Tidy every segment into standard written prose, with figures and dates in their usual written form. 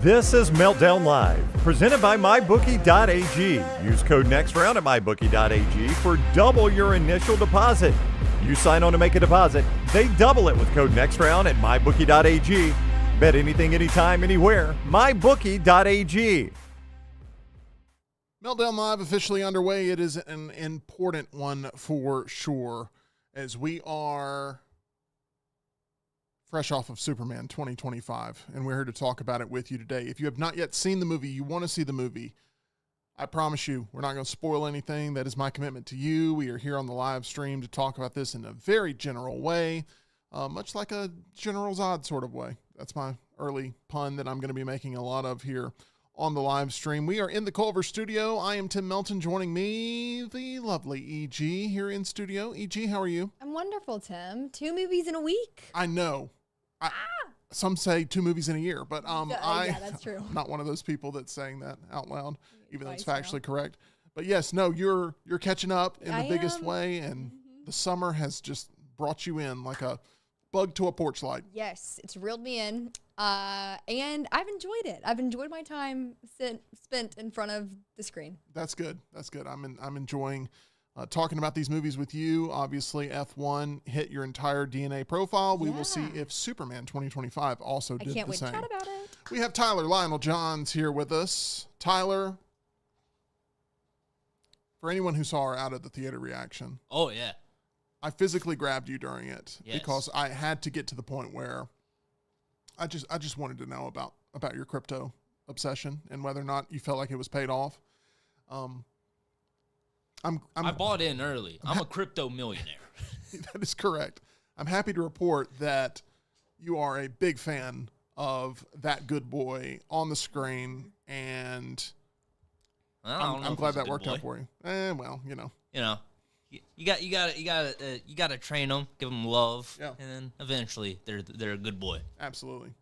This is Meltdown Live, presented by MyBookie.ag. Use code NEXTROUND at MyBookie.ag for double your initial deposit. You sign on to make a deposit, they double it with code NEXTROUND at MyBookie.ag. Bet anything, anytime, anywhere. MyBookie.ag. Meltdown Live officially underway. It is an important one for sure, as we are fresh off of Superman 2025, and we're here to talk about it with you today. If you have not yet seen the movie, you want to see the movie, I promise you, we're not going to spoil anything. That is my commitment to you. We are here on the live stream to talk about this in a very general way, much like a General Zod sort of way. That's my early pun that I'm going to be making a lot of here on the live stream. We are in the Culver studio. I am Tim Melton. Joining me, the lovely EG here in studio. EG, how are you? I'm wonderful, Tim. 2 movies in a week. I know. Some say 2 movies in a year, but yeah, that's true. I'm not one of those people that's saying that out loud, even though it's factually now. correct. But yes, no, you're catching up in the biggest am. way, and the summer has just brought you in like a bug to a porch light. Yes, it's reeled me in, and I've enjoyed it. I've enjoyed my time spent in front of the screen. That's good. That's good. I'm enjoying talking about these movies with you. Obviously, F1 hit your entire DNA profile. We will see if Superman 2025 also did the same. I can't wait to chat about it. We have Tyler Lionel Johns here with us. Tyler, for anyone who saw our out of the theater reaction. Oh, yeah. I physically grabbed you during it Yes. because I had to get to the point where I just wanted to know about your crypto obsession and whether or not you felt like it was paid off. I bought in early. I'm a crypto millionaire. That is correct. I'm happy to report that you are a big fan of that good boy on the screen, and I'm glad that worked out for you. Well, you know. You gotta train them, give them love, Yeah. and then eventually they're a good boy. Absolutely.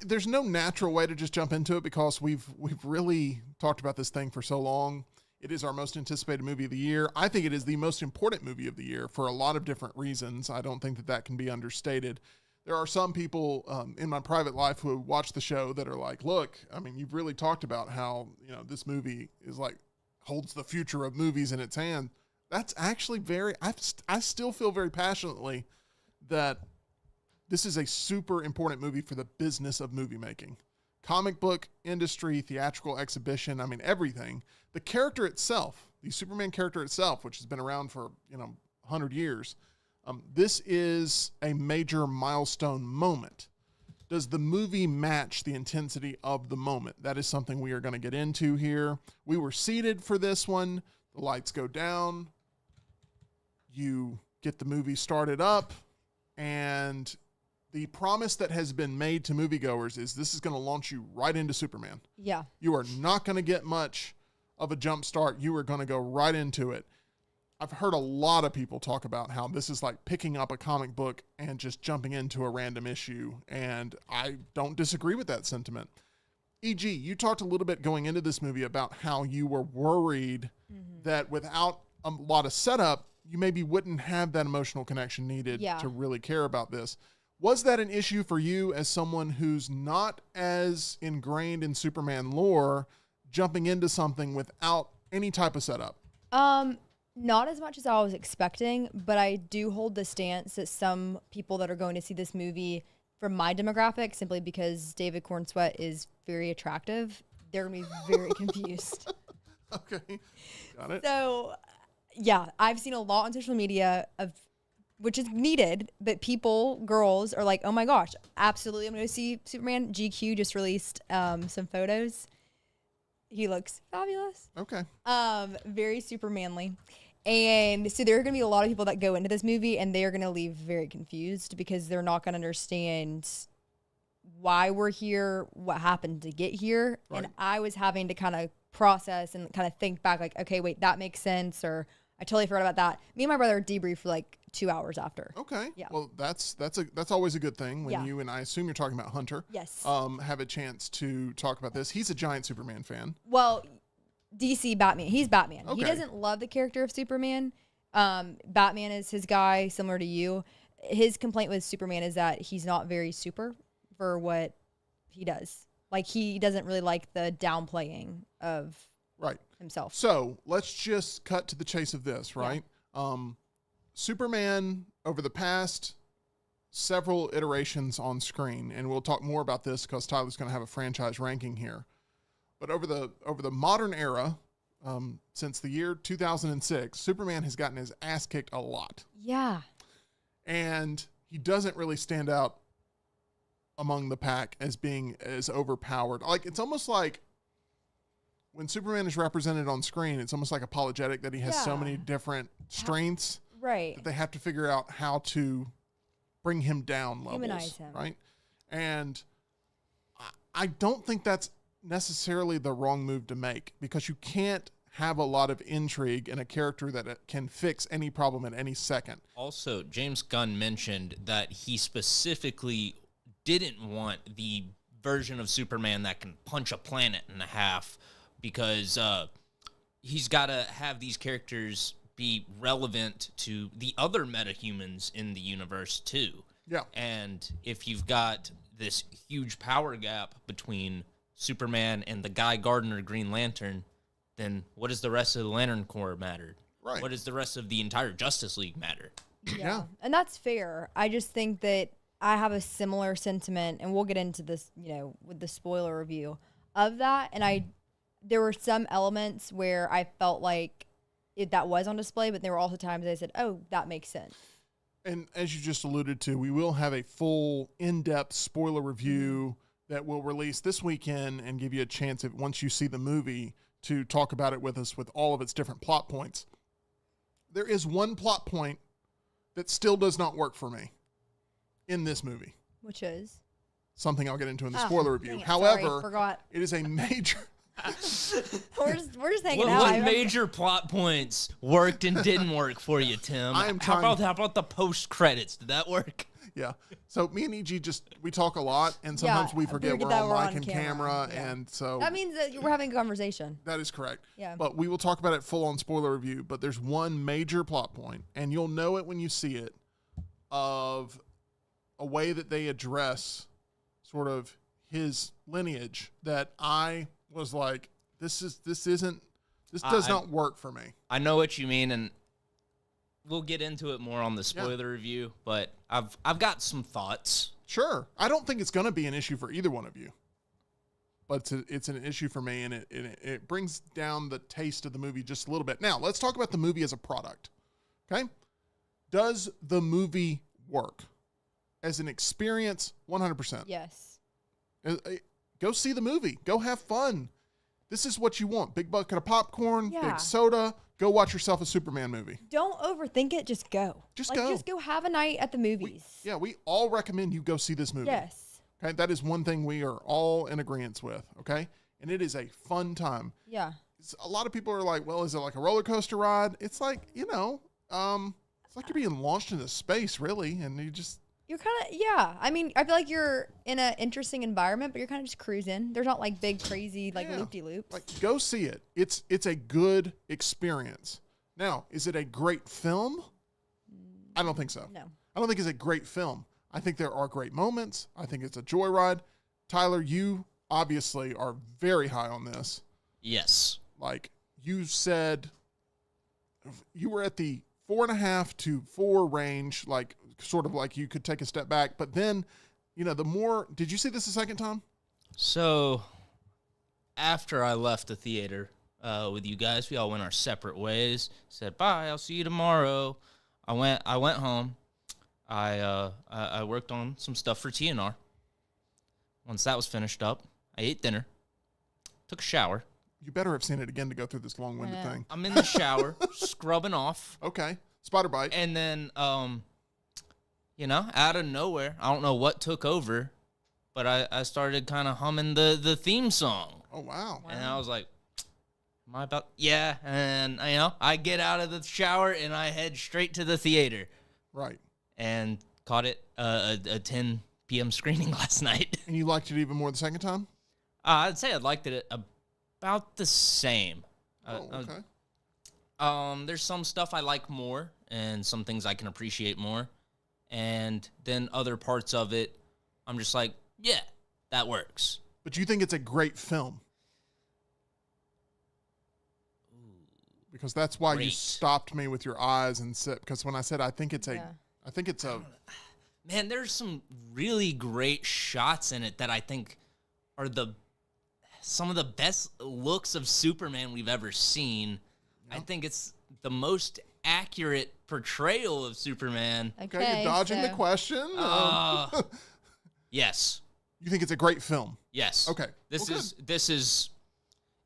There's no natural way to just jump into it because we've really talked about this thing for so long. It is our most anticipated movie of the year. I think it is the most important movie of the year for a lot of different reasons. I don't think that can be understated. There are some people in my private life who watch the show that are like, look, I mean, you've really talked about how, this movie is like holds the future of movies in its hand. That's actually I still feel very passionately that this is a super important movie for the business of movie making. Comic book industry, theatrical exhibition, I mean, everything. The character itself, the Superman character itself, which has been around for, 100 years, this is a major milestone moment. Does the movie match the intensity of the moment? That is something we are going to get into here. We were seated for this one. The lights go down. You get the movie started up, and the promise that has been made to moviegoers is this is going to launch you right into Superman. Yeah. You are not going to get much of a jump start. You are going to go right into it. I've heard a lot of people talk about how this is like picking up a comic book and just jumping into a random issue, and I don't disagree with that sentiment. E.g., you talked a little bit going into this movie about how you were worried that without a lot of setup, you maybe wouldn't have that emotional connection needed to really care about this. Was that an issue for you as someone who's not as ingrained in Superman lore, jumping into something without any type of setup? Not as much as I was expecting, but I do hold the stance that some people that are going to see this movie from my demographic, simply because David Cornsweet is very attractive, they're going to be very confused. Okay, got it. So, yeah, I've seen a lot on social media which is needed, but girls are like, oh my gosh, absolutely, I'm going to see Superman. GQ just released some photos. He looks fabulous. Okay. Very Supermanly. And so there are going to be a lot of people that go into this movie and they are going to leave very confused because they're not going to understand why we're here, what happened to get here. Right. And I was having to kind of process and kind of think back like, okay, wait, that makes sense. Or I totally forgot about that. Me and my brother debriefed for like 2 hours after. Okay. Yeah. Well, that's always a good thing when Yeah. you, and I assume you're talking about Hunter. Yes. Have a chance to talk about this. He's a giant Superman fan. Well, DC Batman. He's Batman. Okay. He doesn't love the character of Superman. Batman is his guy, similar to you. His complaint with Superman is that he's not very super for what he does. Like he doesn't really like the downplaying of Right. himself. So let's just cut to the chase of this, right? Superman, over the past several iterations on screen, and we'll talk more about this because Tyler's going to have a franchise ranking here. But over the modern era, since the year 2006, Superman has gotten his ass kicked a lot. Yeah. And he doesn't really stand out among the pack as being as overpowered. Like, it's almost like when Superman is represented on screen, it's almost like apologetic that he has so many different strengths. Right. That they have to figure out how to bring him down levels. Humanize him. Right? And I don't think that's necessarily the wrong move to make, because you can't have a lot of intrigue in a character that can fix any problem at any second. Also, James Gunn mentioned that he specifically didn't want the version of Superman that can punch a planet in half, because he's got to have these characters be relevant to the other metahumans in the universe too. Yeah. And if you've got this huge power gap between Superman and the Guy Gardner Green Lantern, then what does the rest of the Lantern Corps matter? Right. What does the rest of the entire Justice League matter? Yeah. And that's fair. I just think that I have a similar sentiment, and we'll get into this, with the spoiler review of that. And there were some elements where I felt like that was on display, but there were also times I said, oh, that makes sense. And as you just alluded to, we will have a full in-depth spoiler review that we'll release this weekend and give you a chance, once you see the movie, to talk about it with us with all of its different plot points. There is one plot point that still does not work for me in this movie. Which is? Something I'll get into in the spoiler review. Dang it, However, sorry, forgot. it is a major... we're just hanging out. What major plot points worked and didn't work for you, Tim? I am how trying- about the post credits? Did that work? Yeah. So me and EG we talk a lot, and sometimes we forget we're that on we're mic on and camera. camera, and so... That means that we're having a conversation. That is correct. Yeah. But we will talk about it full on spoiler review, but there's one major plot point, and you'll know it when you see it, of a way that they address sort of his lineage that I was like, this does not work for me. I know what you mean, and we'll get into it more on the spoiler review, but I've got some thoughts. Sure. I don't think it's going to be an issue for either one of you, but it's an issue for me, and it brings down the taste of the movie just a little bit. Now, let's talk about the movie as a product. Okay? Does the movie work? As an experience, 100%. Yes. Go see the movie. Go have fun. This is what you want. Big bucket of popcorn, Yeah. big soda. Go watch yourself a Superman movie. Don't overthink it. Just go. Just go. Just go have a night at the movies. We all recommend you go see this movie. Yes. Okay, that is one thing we are all in agreement with. Okay, and it is a fun time. Yeah. A lot of people are like, well, is it like a roller coaster ride? It's like, it's like you're being launched into space, really, and You're kind of, I mean, I feel like you're in an interesting environment, but you're kind of just cruising. There's not like big, crazy, loop-de-loops. like, go see it. It's a good experience. Now, is it a great film? I don't think so. No. I don't think it's a great film. I think there are great moments. I think it's a joyride. Tyler, you obviously are very high on this. Yes. Like you said, you were at the 4.5 to 4 range, like sort of like you could take a step back. But then, did you see this a second time? So after I left the theater with you guys, we all went our separate ways. Said bye. I'll see you tomorrow. I went home. I worked on some stuff for TNR. Once that was finished up, I ate dinner, took a shower. You better have seen it again to go through this long-winded thing. I'm in the shower, scrubbing off. Okay. Spider bite. And then, out of nowhere, I don't know what took over, but I started kind of humming the theme song. Oh, wow. And I was like, am I about? Yeah. And, I get out of the shower and I head straight to the theater. Right. And caught it a 10 p.m. screening last night. And you liked it even more the second time? I'd say I liked it about the same. Okay. There's some stuff I like more and some things I can appreciate more. And then other parts of it, I'm just like, yeah, that works. But you think it's a great film? Because that's why you Great. stopped me with your eyes and said, because when I said I think it's a Man, there's some really great shots in it that I think are some of the best looks of Superman we've ever seen. I think it's the most accurate portrayal of Superman. Okay, you're dodging the question. Yes. You think it's a great film? Yes. Okay. This Well, is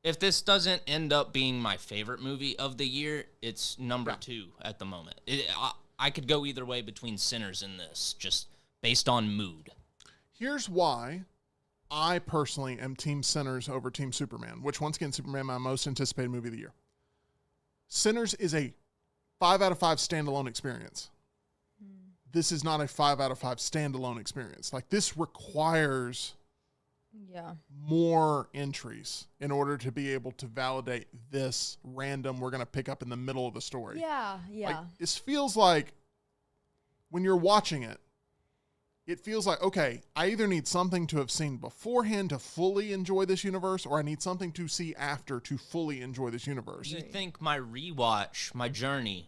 if this doesn't end up being my favorite movie of the year, it's number 2 at the moment. I could go either way between Sinners and this, just based on mood. Here's why I personally am Team Sinners over Team Superman, which once again, Superman, my most anticipated movie of the year. Sinners is a 5 out of 5 standalone experience. This is not a 5 out of 5 standalone experience. Like, this requires more entries in order to be able to validate this random we're going to pick up in the middle of the story. Yeah. Like, this feels like when you're watching it, it feels like, okay, I either need something to have seen beforehand to fully enjoy this universe, or I need something to see after to fully enjoy this universe. Do you think my rewatch, my journey,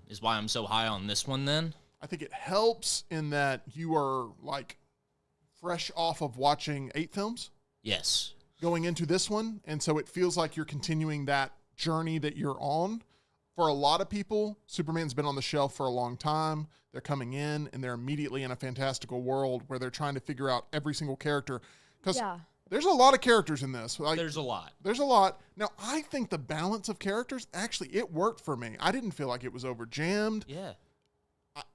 is why I'm so high on this one then? I think it helps in that you are like fresh off of watching 8 films. Yes. Going into this one. And so it feels like you're continuing that journey that you're on. For a lot of people, Superman's been on the shelf for a long time. They're coming in and they're immediately in a fantastical world where they're trying to figure out every single character. Because there's a lot of characters in this. Like, There's a lot. There's a lot. Now, I think the balance of characters, actually, it worked for me. I didn't feel like it was over jammed. Yeah.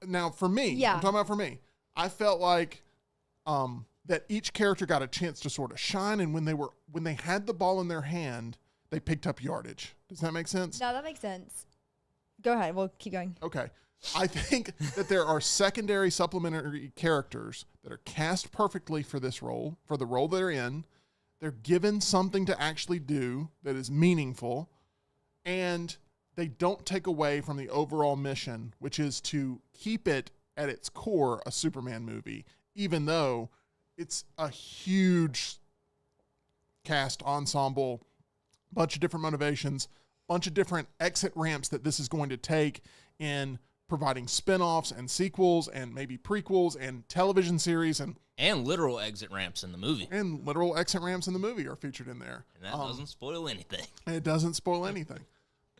Now, for me, I'm talking about for me, I felt like that each character got a chance to sort of shine, and when they had the ball in their hand, they picked up yardage. Does that make sense? No, that makes sense. Go ahead. We'll keep going. Okay. I think that there are secondary supplementary characters that are cast perfectly for this role, for the role they're in. They're given something to actually do that is meaningful, and they don't take away from the overall mission, which is to keep it at its core a Superman movie, even though it's a huge cast ensemble, bunch of different motivations, bunch of different exit ramps that this is going to take in providing spin-offs and sequels and maybe prequels and television series and literal exit ramps in the movie. And literal exit ramps in the movie are featured in there. And that doesn't spoil anything. It doesn't spoil anything.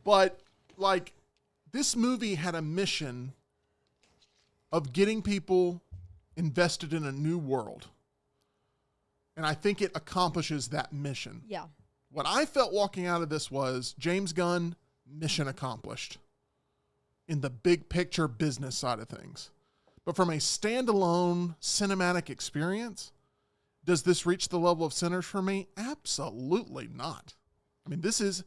But, like, this movie had a mission of getting people invested in a new world. And I think it accomplishes that mission. Yeah. What I felt walking out of this was James Gunn, mission accomplished in the big picture business side of things. But from a standalone cinematic experience, does this reach the level of Sinners for me? Absolutely not. I mean, this is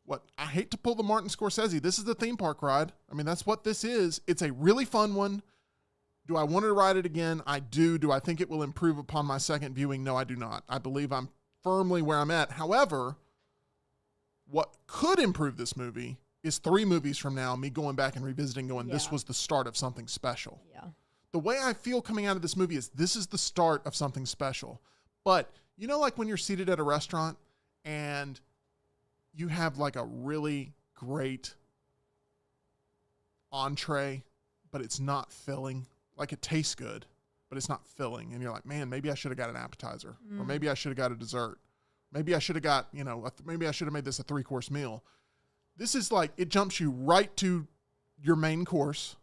what I hate to pull the Martin Scorsese. This is the theme park ride. I mean, that's what this is. It's a really fun one. Do I want to ride it again? I do. Do I think it will improve upon my second viewing? No, I do not. I believe I'm firmly where I'm at. However, what could improve this movie is 3 movies from now, me going back and revisiting going, this was the start of something special. Yeah. The way I feel coming out of this movie is this is the start of something special. But, you know, like when you're seated at a restaurant and you have like a really great entree, but it's not filling. Like it tastes good, but it's not filling. And you're like, man, maybe I should have got an appetizer, or maybe I should have got a dessert. Maybe I should have got, maybe I should have made this a 3-course meal. This is like, it jumps you right to your main course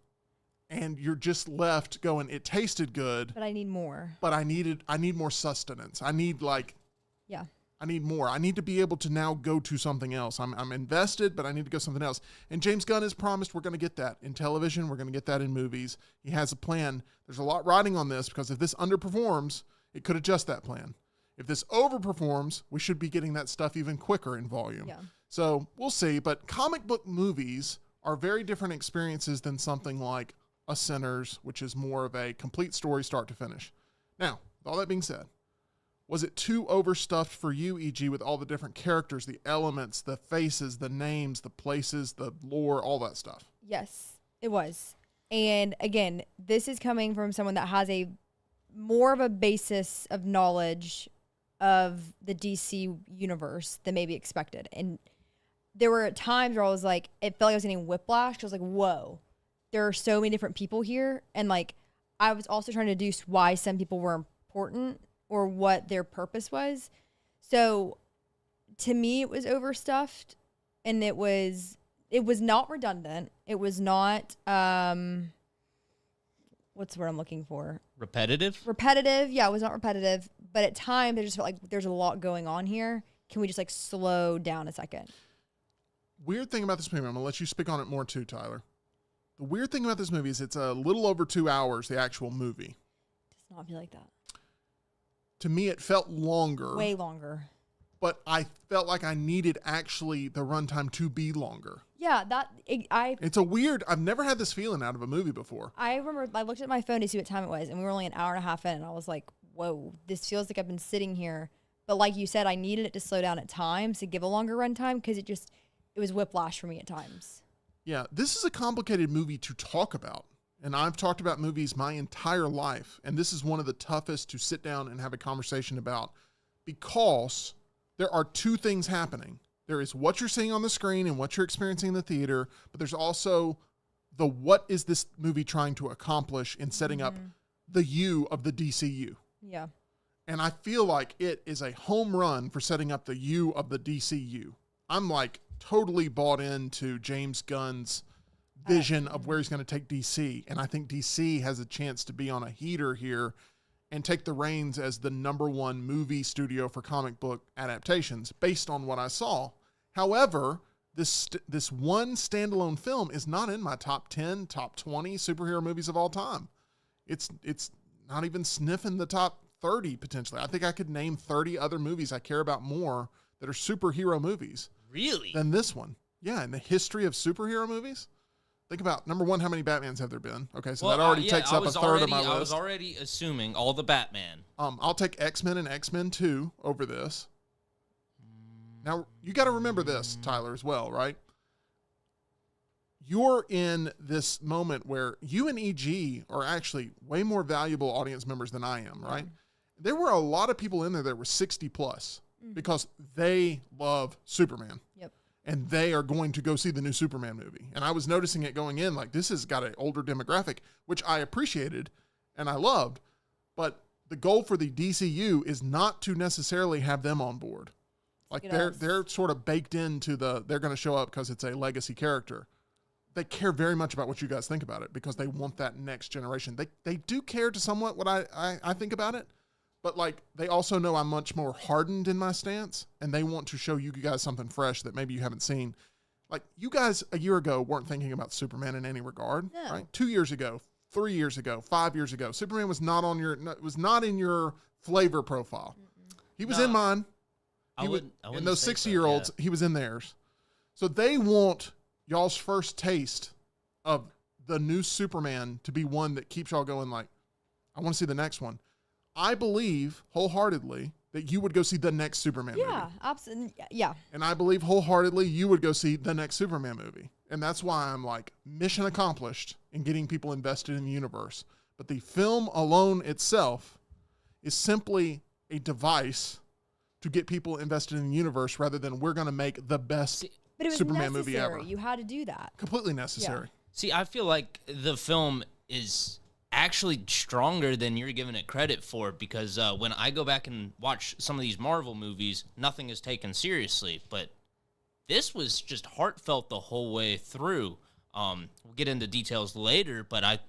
and you're just left going, it tasted good, But I need more. but I need more sustenance. I need I need more. I need to be able to now go to something else. I'm invested, but I need to go something else. And James Gunn has promised we're going to get that in television. We're going to get that in movies. He has a plan. There's a lot riding on this because if this underperforms, it could adjust that plan. If this overperforms, we should be getting that stuff even quicker in volume. Yeah. So we'll see. But comic book movies are very different experiences than something like a Sinners, which is more of a complete story start to finish. Now, with all that being said, was it too overstuffed for you, E.G., with all the different characters, the elements, the faces, the names, the places, the lore, all that stuff? Yes, it was. And again, this is coming from someone that has a more of a basis of knowledge of the DC universe than maybe expected. And there were times where I was like, it felt like I was getting whiplash. I was like, whoa, there are so many different people here. And like, I was also trying to deduce why some people were important or what their purpose was. So to me, it was overstuffed, and it was not redundant. It was not, what's the word I'm looking for? Repetitive? Repetitive. Yeah, it was not repetitive. But at times, I just felt like there's a lot going on here. Can we just like slow down a second? Weird thing about this movie, I'm going to let you speak on it more too, Tyler. The weird thing about this movie is it's a little over 2 hours, the actual movie. It does not feel like that. To me, it felt longer. Way longer. But I felt like I needed actually the runtime to be longer. Yeah, It's a weird, I've never had this feeling out of a movie before. I remember I looked at my phone to see what time it was, and we were only an hour and a half in, and I was like, whoa, this feels like I've been sitting here. But like you said, I needed it to slow down at times to give a longer runtime because it was whiplash for me at times. Yeah, this is a complicated movie to talk about. And I've talked about movies my entire life. And this is one of the toughest to sit down and have a conversation about because there are two things happening. There is what you're seeing on the screen and what you're experiencing in the theater, but there's also the what is this movie trying to accomplish in setting up the you of the DCU. Yeah. And I feel like it is a home run for setting up the you of the DCU. I'm like totally bought into James Gunn's vision of where he's going to take DC. And I think DC has a chance to be on a heater here and take the reins as the #1 movie studio for comic book adaptations based on what I saw. However, this one standalone film is not in my top 10, top 20 superhero movies of all time. It's not even sniffing the top 30 potentially. I think I could name 30 other movies I care about more that are superhero movies. Really? Than this one. Yeah, in the history of superhero movies. Think about, #1, how many Batmans have there been? Okay, so that already takes up a third of my list. I was already assuming all the Batman. I'll take X-Men and X-Men 2 over this. Now, you got to remember this, Tyler, as well, right? You're in this moment where you and EG are actually way more valuable audience members than I am, right? There were a lot of people in there that were 60 plus because they love Superman. Yep. And they are going to go see the new Superman movie. And I was noticing it going in, like, this has got an older demographic, which I appreciated and I loved. But the goal for the DCU is not to necessarily have them on board. Like, they're sort of baked into they're going to show up because it's a legacy character. They care very much about what you guys think about it because they want that next generation. They do care to somewhat what I think about it. But, like, they also know I'm much more hardened in my stance, and they want to show you guys something fresh that maybe you haven't seen. Like, you guys a year ago weren't thinking about Superman in any regard, right? 2 years ago, 3 years ago, 5 years ago, Superman was not in your flavor profile. He was in mine. And those 60-year-olds, he was in theirs. So they want y'all's first taste of the new Superman to be one that keeps y'all going like, I want to see the next one. I believe wholeheartedly that you would go see the next Superman movie. Yeah, absolutely. Yeah. And I believe wholeheartedly you would go see the next Superman movie. And that's why I'm like, mission accomplished in getting people invested in the universe. But the film alone itself is simply a device to get people invested in the universe rather than we're going to make the best Superman movie ever. You had to do that. Completely necessary. Yeah. See, I feel like the film is actually stronger than you're giving it credit for because when I go back and watch some of these Marvel movies, nothing is taken seriously. But this was just heartfelt the whole way through. We'll get into details later, but I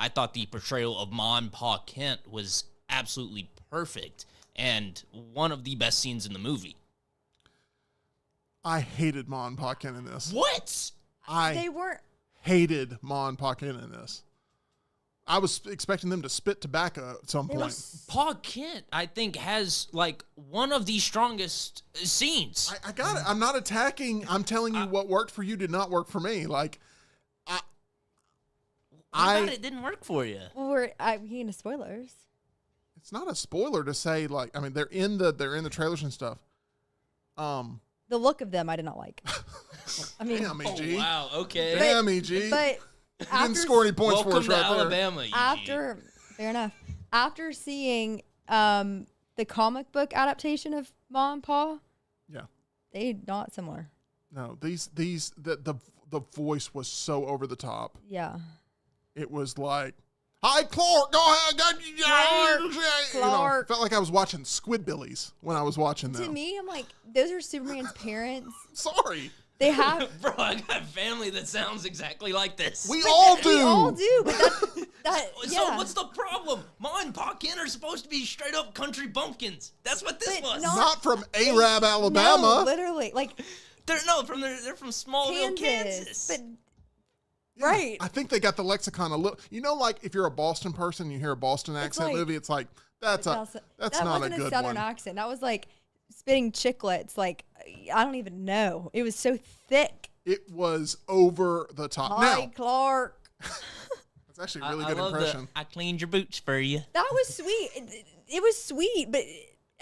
thought the portrayal of Ma and Pa Kent was absolutely perfect and one of the best scenes in the movie. I hated Ma and Pa Kent in this. What? They weren't. Hated Ma and Pa Kent in this. I was expecting them to spit tobacco at some point. Pa Kent, I think, has like one of the strongest scenes. I got it. I'm not attacking. I'm telling you what worked for you did not work for me. Like, it didn't work for you. Well, we're getting into spoilers. It's not a spoiler to say like. I mean, they're in the trailers and stuff. The look of them, I did not like. I mean, damn, EG. Oh, wow. Okay. Damn, EG. But you didn't score any points for us Welcome to right Alabama, EG. fair enough. After seeing the the comic book adaptation of Ma and Pa, Yeah. they not similar. No, the voice was so over the top. Yeah. It was like, "Hi, Clark, go ahead, Clark. felt like I was watching Squidbillies when I was watching them. To me, I'm like, those are Superman's parents. Sorry, They have. Bro, I got family that sounds exactly like this. we all do. We all do, but that So yeah. what's the problem? Ma and Pa Kent are supposed to be straight up country bumpkins. That's what this But was. Not from Arab, Alabama. No, literally, like They're from Smallville, Kansas. But Yeah, right. I think they got the lexicon a little. You know, like if you're a Boston person, you hear a Boston accent like- movie, it's like that's not wasn't a good southern one. accent. That was like spitting chiclets. Like I don't even know. It was so thick. It was over the top. Hi, Now, Clark. that's actually a really I good love impression. I cleaned your boots for you. That was sweet. It was sweet, but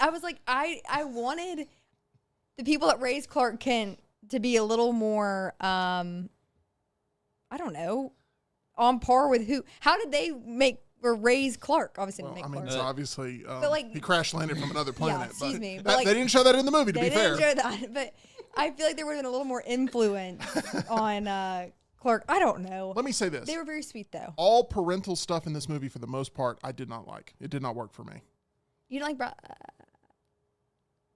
I was like, I wanted the people that raised Clark Kent to be a little more, I don't know, on par with who. How did they make or raise Clark? Obviously, Well, didn't I make mean, Clark. it's obviously like- he crash landed from another planet. excuse but me, but that- like- they didn't show that in the movie. To They be fair, didn't show that, but I feel like there would have been a little more influence on Clark. I don't know. let me say this: They were very sweet though. all parental stuff in this movie, for the most part, I did not like. It did not work for me. You don't like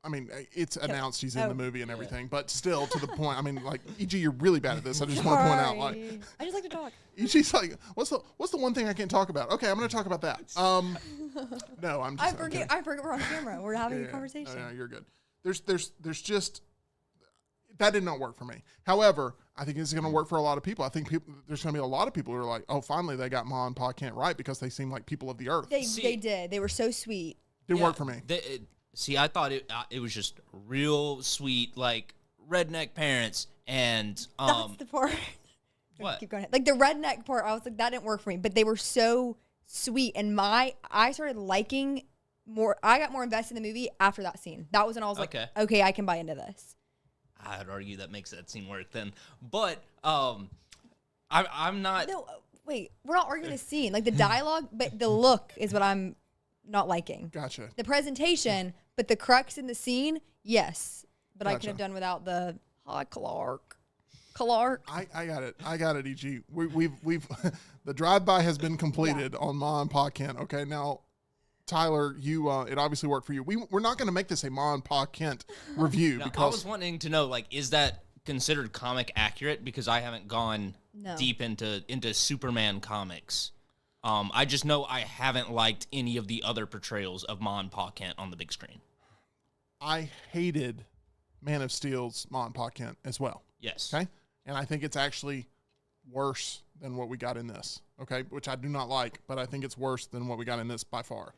I mean, it's announced he's in Oh. the movie and everything, but still, to the point. I mean, like, EG, you're really bad at this. I just want to point out, like, Sorry. I just like to talk. EG's like, what's the one thing I can't talk about? Okay, I'm going to talk about that. No, I'm just. I forget we're on camera. We're having a conversation. Yeah, you're good. There's just that did not work for me. However, I think it's going to work for a lot of people. I think there's going to be a lot of people who are like, oh, finally they got Ma and Pa Kent right because they seem like people of the earth. They did. They were so sweet. Didn't work for me. See, I thought it was just real sweet, like redneck parents, and That's the part. what? Keep going. Like the redneck part, I was like, that didn't work for me. But they were so sweet, and I started liking more. I got more invested in the movie after that scene. That was when I was like, okay, I can buy into this. I'd argue that makes that scene work then, but I'm not. No, wait, we're not arguing the scene, like the dialogue, but the look is what I'm not liking. Gotcha. The presentation, but the crux in the scene, yes. But I Gotcha. could have done without the hi Clark. I got it. EG. We've the drive-by has been completed on Ma and Pa Kent. Okay, now Tyler, you it obviously worked for you. We're not going to make this a Ma and Pa Kent review No, I because was wanting to know, like, is that considered comic accurate? Because I haven't gone deep into Superman comics. I just know I haven't liked any of the other portrayals of Ma and Pa Kent on the big screen. I hated Man of Steel's Ma and Pa Kent as well. Yes. Okay, and I think it's actually worse than what we got in this. Okay, which I do not like, but I think it's worse than what we got in this by far.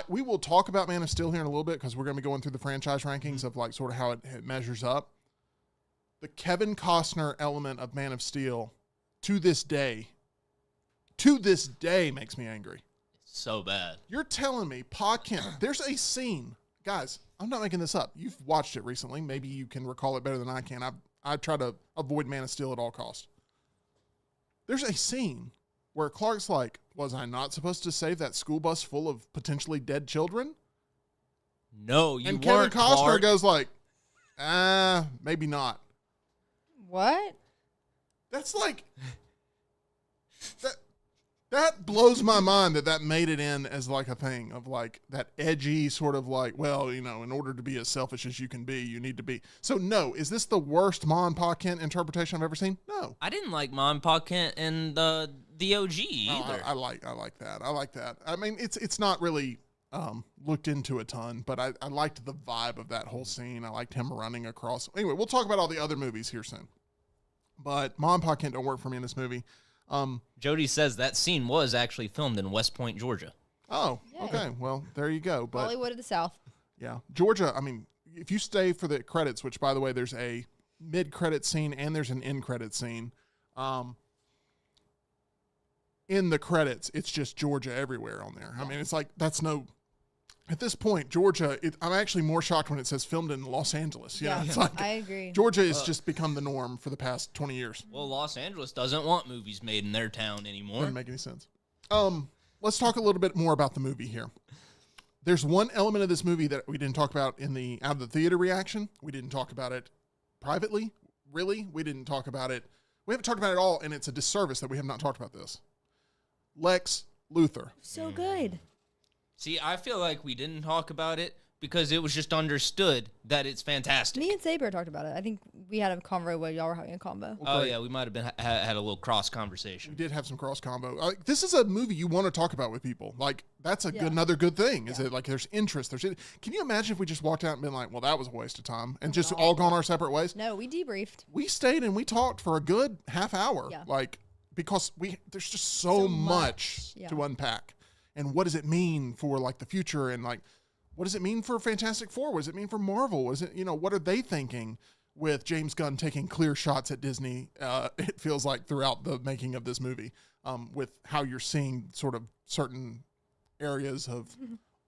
We will talk about Man of Steel here in a little bit because we're going to be going through the franchise rankings of like sort of how it measures up. The Kevin Costner element of Man of Steel to this day makes me angry. So bad. You're telling me Pa Kent, there's a scene, guys, I'm not making this up. You've watched it recently. Maybe you can recall it better than I can. I try to avoid Man of Steel at all costs. There's a scene where Clark's like, was I not supposed to save that school bus full of potentially dead children? No, you And Kevin weren't, Costner Clark. goes like, maybe not. What? That's like, that blows my mind that made it in as like a thing of like that edgy sort of like, well, you know, in order to be as selfish as you can be, you need to be. So no, is this the worst Ma and Pa Kent interpretation I've ever seen? No. I didn't like Ma and Pa Kent and the OG either. I like that. I like that. I mean, it's not really looked into a ton, but I liked the vibe of that whole scene. I liked him running across. Anyway, we'll talk about all the other movies here soon. But Ma and Pa Kent don't work for me in this movie. Jody says that scene was actually filmed in West Point, Georgia. Oh, okay. Well, there you go. But Hollywood of the South. yeah, Georgia, I mean, if you stay for the credits, which by the way, there's a mid-credit scene and there's an end-credit scene. In the credits, it's just Georgia everywhere on there. I mean, it's like, at this point, Georgia, I'm actually more shocked when it says filmed in Los Angeles. You know, it's like I agree. Georgia has just become the norm for the past 20 years. Well, Los Angeles doesn't want movies made in their town anymore. Doesn't make any sense. Let's talk a little bit more about the movie here. there's one element of this movie that we didn't talk about in the out of the theater reaction. We didn't talk about it privately. Really, we didn't talk about it. We haven't talked about it at all, and it's a disservice that we have not talked about this. Lex Luthor. So good. See, I feel like we didn't talk about it because it was just understood that it's fantastic. Me and Saber talked about it. I think we had a convo while y'all were having a combo. Oh, yeah, we might have been had a little cross conversation. We did have some cross combo. This is a movie you want to talk about with people. Like, that's another good thing. Is it like there's interest? Can you imagine if we just walked out and been like, well, that was a waste of time, and just all gone our separate ways? No, we debriefed. We stayed and we talked for a good half hour. Yeah. Like, because there's just so much to unpack. And what does it mean for like the future, and like what does it mean for Fantastic Four? What does it mean for Marvel? What are they thinking with James Gunn taking clear shots at Disney? It feels like throughout the making of this movie, with how you're seeing sort of certain areas of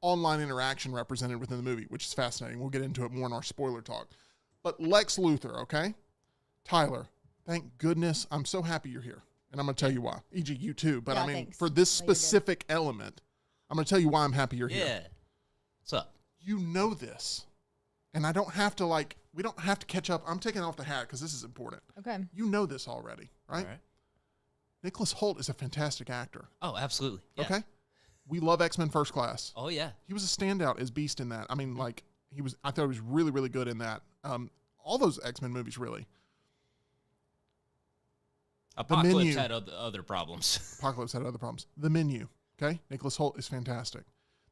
online interaction represented within the movie, which is fascinating. We'll get into it more in our spoiler talk. But Lex Luthor, okay? Tyler, thank goodness. I'm so happy you're here. And I'm going to tell you why. E.g., you too. But Yeah, I mean, thanks. for this specific element, I'm going to tell you why I'm happy you're here. Yeah. What's up? You know this. And I don't have to we don't have to catch up. I'm taking off the hat because this is important. Okay. You know this already, right? All right. Nicholas Hoult is a fantastic actor. Oh, absolutely. Yeah. Okay? We love X-Men First Class. Oh, yeah. He was a standout as Beast in that. I mean, like, I thought he was really, really good in that. All those X-Men movies, really. Apocalypse Menu. had other problems. Apocalypse had other problems. The Menu, okay? Nicholas Hoult is fantastic.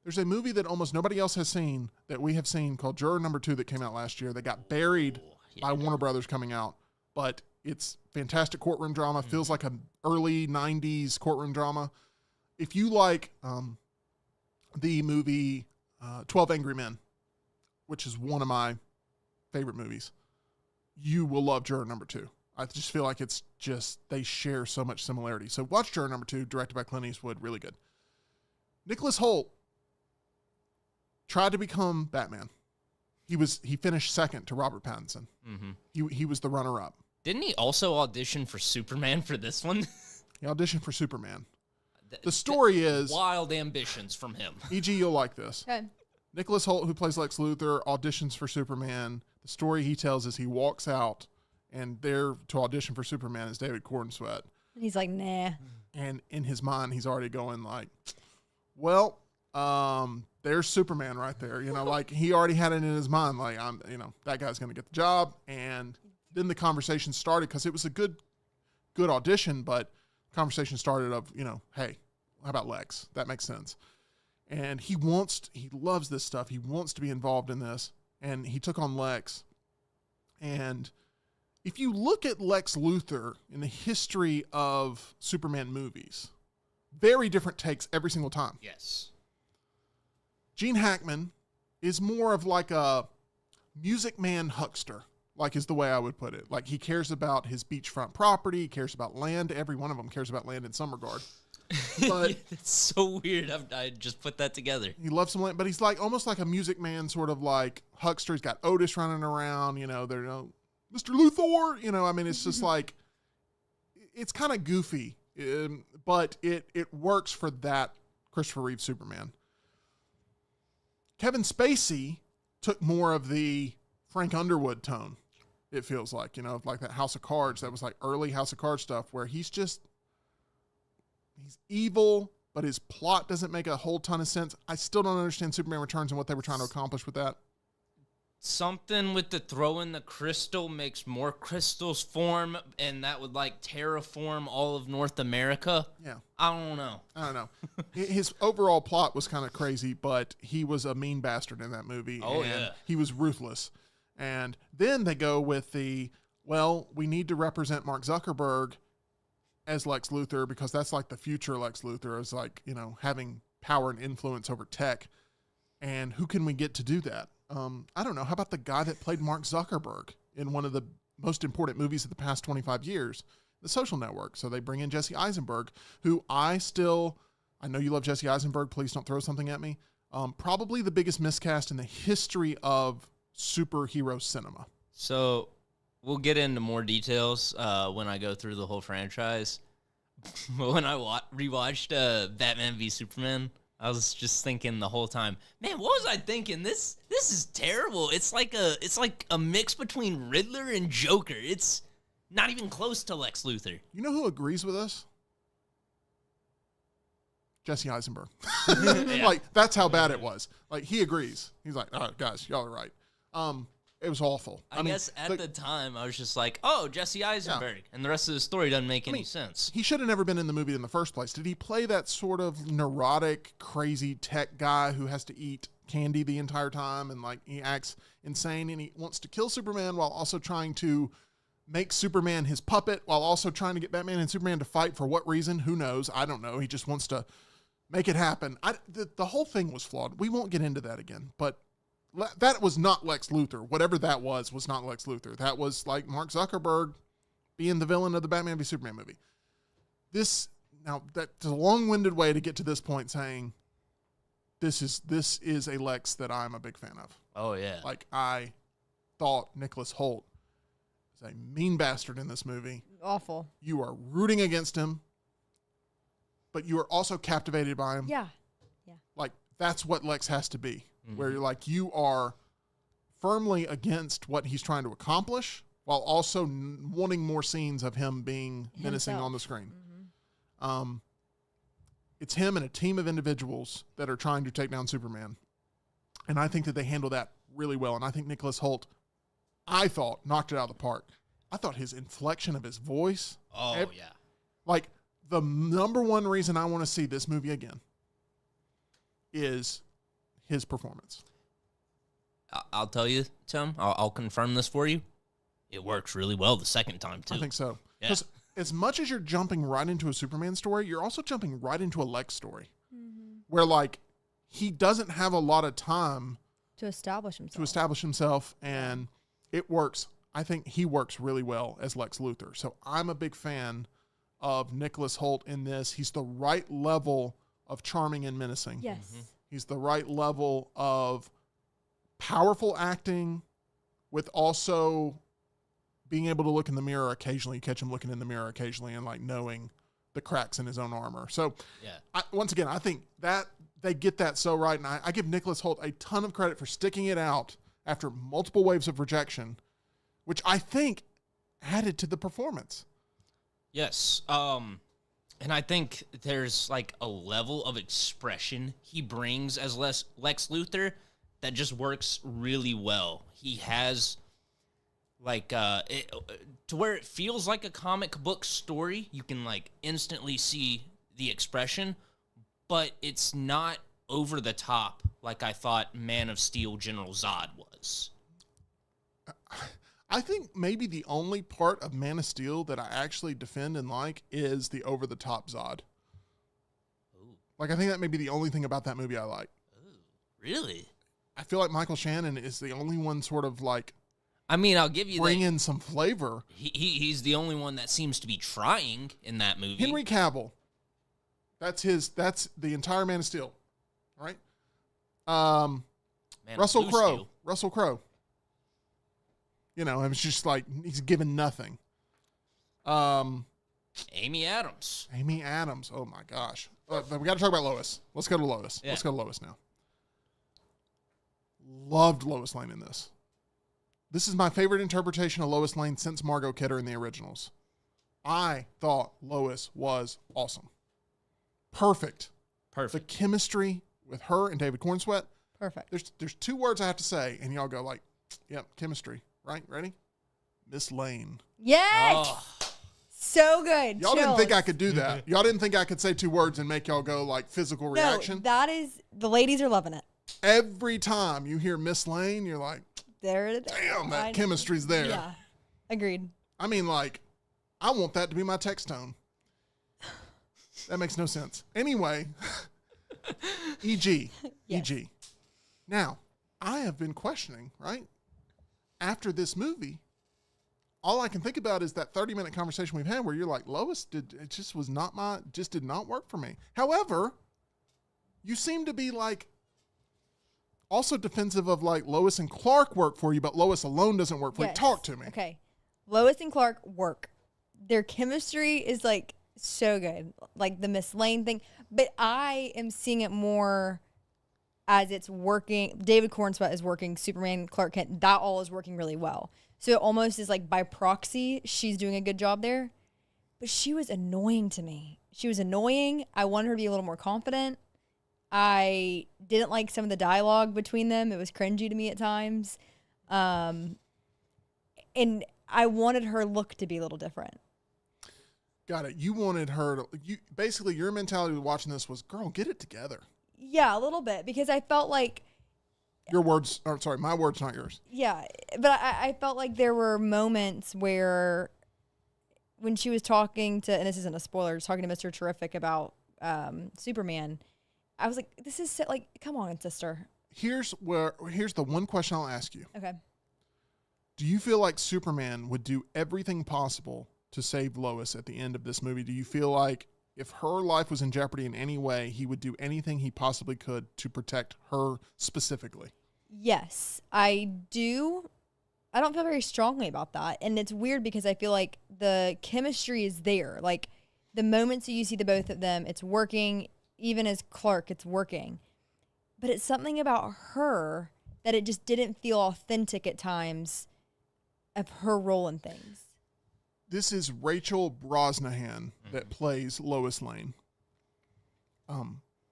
There's a movie that almost nobody else has seen that we have seen called Juror Number 2 that came out last year that got buried by Warner Brothers coming out. But it's fantastic courtroom drama. Feels like an early 90s courtroom drama. If you like the movie 12 Angry Men, which is one of my favorite movies, you will love Juror Number 2. I just feel like they share so much similarity. So watch Juror Number 2, directed by Clint Eastwood, really good. Nicholas Hoult tried to become Batman. He finished second to Robert Pattinson. Mm-hmm. He was the runner-up. Didn't he also audition for Superman for this one? He auditioned for Superman. The story is... Wild ambitions from him. E.g., you'll like this. Okay. Nicholas Hoult, who plays Lex Luthor, auditions for Superman. The story he tells is he walks out, and there to audition for Superman is David Cornsweet. And he's like, nah. And in his mind, he's already going like, well, there's Superman right there. Like he already had it in his mind. Like, that guy's going to get the job. And then the conversation started because it was a good audition, but conversation started of, hey, how about Lex? That makes sense. And he loves this stuff. He wants to be involved in this. And he took on Lex. And if you look at Lex Luthor in the history of Superman movies, very different takes every single time. Yes. Gene Hackman is more of like a music man huckster, like is the way I would put it. Like he cares about his beachfront property, he cares about land. Every one of them cares about land in some regard. But it's so weird. I just put that together. He loves some land, but he's like almost like a music man, sort of like huckster. He's got Otis running around, they're Mr. Luthor, it's just like, it's kind of goofy, but it works for that Christopher Reeve Superman. Kevin Spacey took more of the Frank Underwood tone, it feels like, like that House of Cards. That was like early House of Cards stuff where he's evil, but his plot doesn't make a whole ton of sense. I still don't understand Superman Returns and what they were trying to accomplish with that. Something with the throw in the crystal makes more crystals form, and that would like terraform all of North America. Yeah. I don't know. His overall plot was kind of crazy, but he was a mean bastard in that movie. Oh, and yeah. He was ruthless. And then they go with we need to represent Mark Zuckerberg as Lex Luthor because that's like the future Lex Luthor is like, having power and influence over tech. And who can we get to do that? I don't know. How about the guy that played Mark Zuckerberg in one of the most important movies of the past 25 years, The Social Network? So they bring in Jesse Eisenberg, who I know you love Jesse Eisenberg. Please don't throw something at me. Probably the biggest miscast in the history of superhero cinema. So we'll get into more details when I go through the whole franchise. But when I rewatched Batman v Superman, I was just thinking the whole time, man, what was I thinking? This is terrible. It's like a mix between Riddler and Joker. It's not even close to Lex Luthor. You know who agrees with us? Jesse Eisenberg. Yeah. Like, that's how bad it was. Like, he agrees. He's like, all right, guys, y'all are right. It was awful. I mean, guess at the time, I was just like, oh, Jesse Eisenberg. Yeah. And the rest of the story doesn't make any sense. He should have never been in the movie in the first place. Did he play that sort of neurotic, crazy tech guy who has to eat candy the entire time and, like, he acts insane and he wants to kill Superman while also trying to make Superman his puppet while also trying to get Batman and Superman to fight for what reason? Who knows? I don't know. He just wants to make it happen. The whole thing was flawed. We won't get into that again, but that was not Lex Luthor. Whatever that was not Lex Luthor. That was like Mark Zuckerberg being the villain of the Batman v Superman movie. That's a long-winded way to get to this point saying this is a Lex that I'm a big fan of. Oh, yeah. Like, I thought Nicholas Hoult was a mean bastard in this movie. Awful. You are rooting against him, but you are also captivated by him. Yeah. Like, that's what Lex has to be, where you're like, you are firmly against what he's trying to accomplish while also wanting more scenes of him being menacing on the screen. It's him and a team of individuals that are trying to take down Superman. And I think that they handle that really well. And I think Nicholas Hoult, I thought, knocked it out of the park. I thought his inflection of his voice. Oh, yeah. Like, the number one reason I want to see this movie again is his performance. I'll tell you, Tim, I'll confirm this for you. It works really well the second time, too. I think so. Yeah. Because as much as you're jumping right into a Superman story, you're also jumping right into a Lex story. Where, like, he doesn't have a lot of time to establish himself, and it works. I think he works really well as Lex Luthor. So I'm a big fan of Nicholas Hoult in this. He's the right level of charming and menacing. Yes. He's the right level of powerful acting with also being able to look in the mirror occasionally. You catch him looking in the mirror occasionally and, like, knowing the cracks in his own armor. So once again, I think that they get that so right. And I give Nicholas Hoult a ton of credit for sticking it out after multiple waves of rejection, which I think added to the performance. Yes. And I think there's, like, a level of expression he brings as Lex Luthor that just works really well. He has, like, to where it feels like a comic book story. You can, like, instantly see the expression, but it's not over the top like I thought Man of Steel General Zod was. I think maybe the only part of Man of Steel that I actually defend and like is the over-the-top Zod. Ooh. Like, I think that may be the only thing about that movie I like. Ooh, really? I feel like Michael Shannon is the only one sort of, like, I mean, I'll give you bring in some flavor. He's the only one that seems to be trying in that movie. Henry Cavill. That's the entire Man of Steel. All right? Russell Crowe. You know, it's just like he's given nothing. Amy Adams. Oh, my gosh. We got to talk about Lois. Let's go to Lois. Yeah. Let's go to Lois now. Loved Lois Lane in this. This is my favorite interpretation of Lois Lane since Margot Kidder in the originals. I thought Lois was awesome. Perfect. The chemistry with her and David Cornsweet. Perfect. There's two words I have to say, and y'all go like, yep, chemistry. Right? Ready? Miss Lane. Yes! Oh. So good. Y'all didn't think I could do that. Y'all didn't think I could say two words and make y'all go like physical reaction? No, the ladies are loving it. Every time you hear Miss Lane, you're like, there it is. damn, that chemistry's there. Yeah. Agreed. I mean, like, I want that to be my text tone. That makes no sense. Anyway, E.G. Yes. E.G. Now, I have been questioning, right? After this movie, all I can think about is that 30-minute conversation we've had where you're like, Lois, just did not work for me. However, you seem to be like also defensive of like Lois and Clark work for you, but Lois alone doesn't work for you. Talk to me. Okay. Lois and Clark work. Their chemistry is like So good. Like the Miss Lane thing. But I am seeing it more as it's working. David Cornsweet is working. Superman, Clark Kent, that all is working really well. So it almost is like by proxy, she's doing a good job there. But she was annoying to me. She was annoying. I wanted her to be a little more confident. I didn't like some of the dialogue between them. It was cringy to me at times. And I wanted her look to be a little different. Got it. You wanted her to, basically your mentality with watching this was, girl, get it together. Yeah, a little bit, because I felt like, my words, not yours. yeah, but I felt like there were moments where when she was talking to, and this isn't a spoiler, just talking to Mr. Terrific about Superman, I was like, this is like, come on, sister. Here's the one question I'll ask you. Okay. Do you feel like Superman would do everything possible to save Lois at the end of this movie? Do you feel like if her life was in jeopardy in any way, he would do anything he possibly could to protect her specifically? Yes, I do. I don't feel very strongly about that. And it's weird because I feel like the chemistry is there. Like the moments that you see the both of them, it's working. Even as Clark, it's working. But it's something about her that it just didn't feel authentic at times of her role in things. This is Rachel Brosnahan that plays Lois Lane.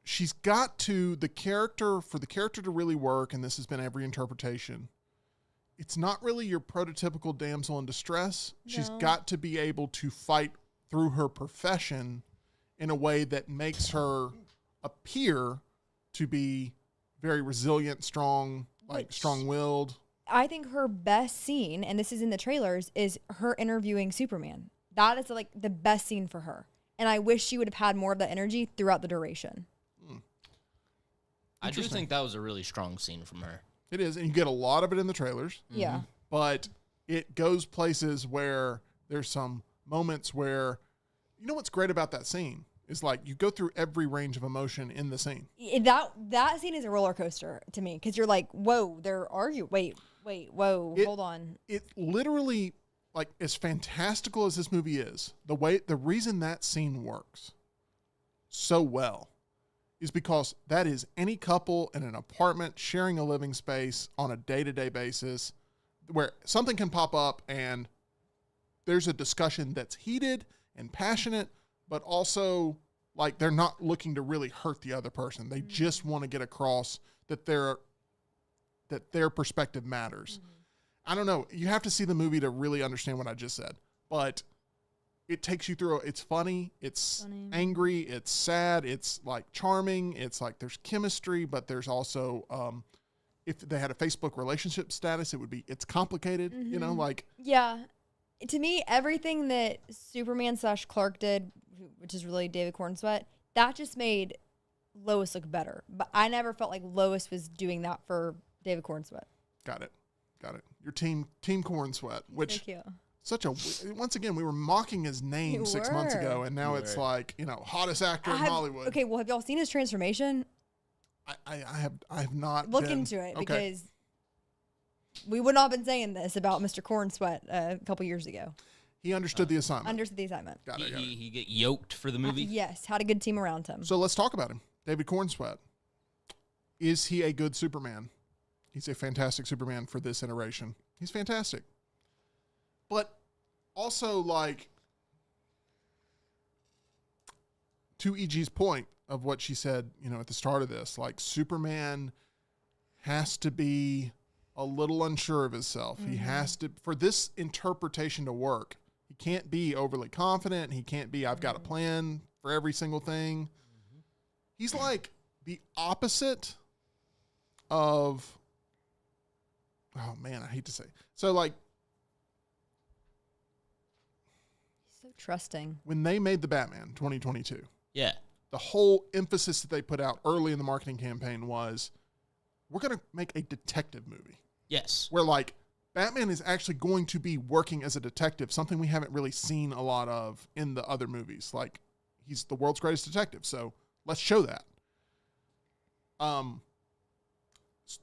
She's got to, for the character to really work, and this has been every interpretation, it's not really your prototypical damsel in distress. No. She's got to be able to fight through her profession in a way that makes her appear to be very resilient, strong, strong-willed. I think her best scene, and this is in the trailers, is her interviewing Superman. That is like the best scene for her. And I wish she would have had more of that energy throughout the duration. I do think that was a really strong scene from her. It is, and you get a lot of it in the trailers. Yeah. But it goes places where there's some moments where, you know what's great about that scene? Is like you go through every range of emotion in the scene. That scene is a roller coaster to me because you're like, whoa, wait, whoa, hold on. It literally, like, as fantastical as this movie is, the reason that scene works so well is because that is any couple in an apartment sharing a living space on a day-to-day basis where something can pop up and there's a discussion that's heated and passionate, but also like they're not looking to really hurt the other person. They just want to get across that their perspective matters. Mm-hmm. I don't know. You have to see the movie to really understand what I just said, but it takes you through. It's funny. It's angry. It's sad. It's like charming. It's like there's chemistry, but there's also, if they had a Facebook relationship status, it's complicated, you know, like. Yeah. To me, everything that Superman / Clark did, which is really David Cornsweet, that just made Lois look better. But I never felt like Lois was doing that for David Cornsweet. Got it. Your team Cornsweet, which Thank you. Once again, we were mocking his name 6 months ago, and now it's like, you know, hottest actor in Hollywood. Okay, well, have y'all seen his transformation? I have not. Look into it because we would not have been saying this about Mr. Cornsweet a couple years ago. He understood the assignment. Got it. He get yoked for the movie? Yes, had a good team around him. So let's talk about him. David Cornsweet. Is he a good Superman? He's a fantastic Superman for this iteration. He's fantastic. But also, like, to E.G.'s point of what she said, you know, at the start of this, like, Superman has to be a little unsure of himself. Mm-hmm. He has to, for this interpretation to work, he can't be overly confident. He can't be, I've got a plan for every single thing. Mm-hmm. He's like the opposite of, oh man, I hate to say. So like, so trusting. When they made the Batman 2022, yeah, the whole emphasis that they put out early in the marketing campaign was, we're going to make a detective movie. Yes. Where like Batman is actually going to be working as a detective, something we haven't really seen a lot of in the other movies. Like, he's the world's greatest detective, so let's show that.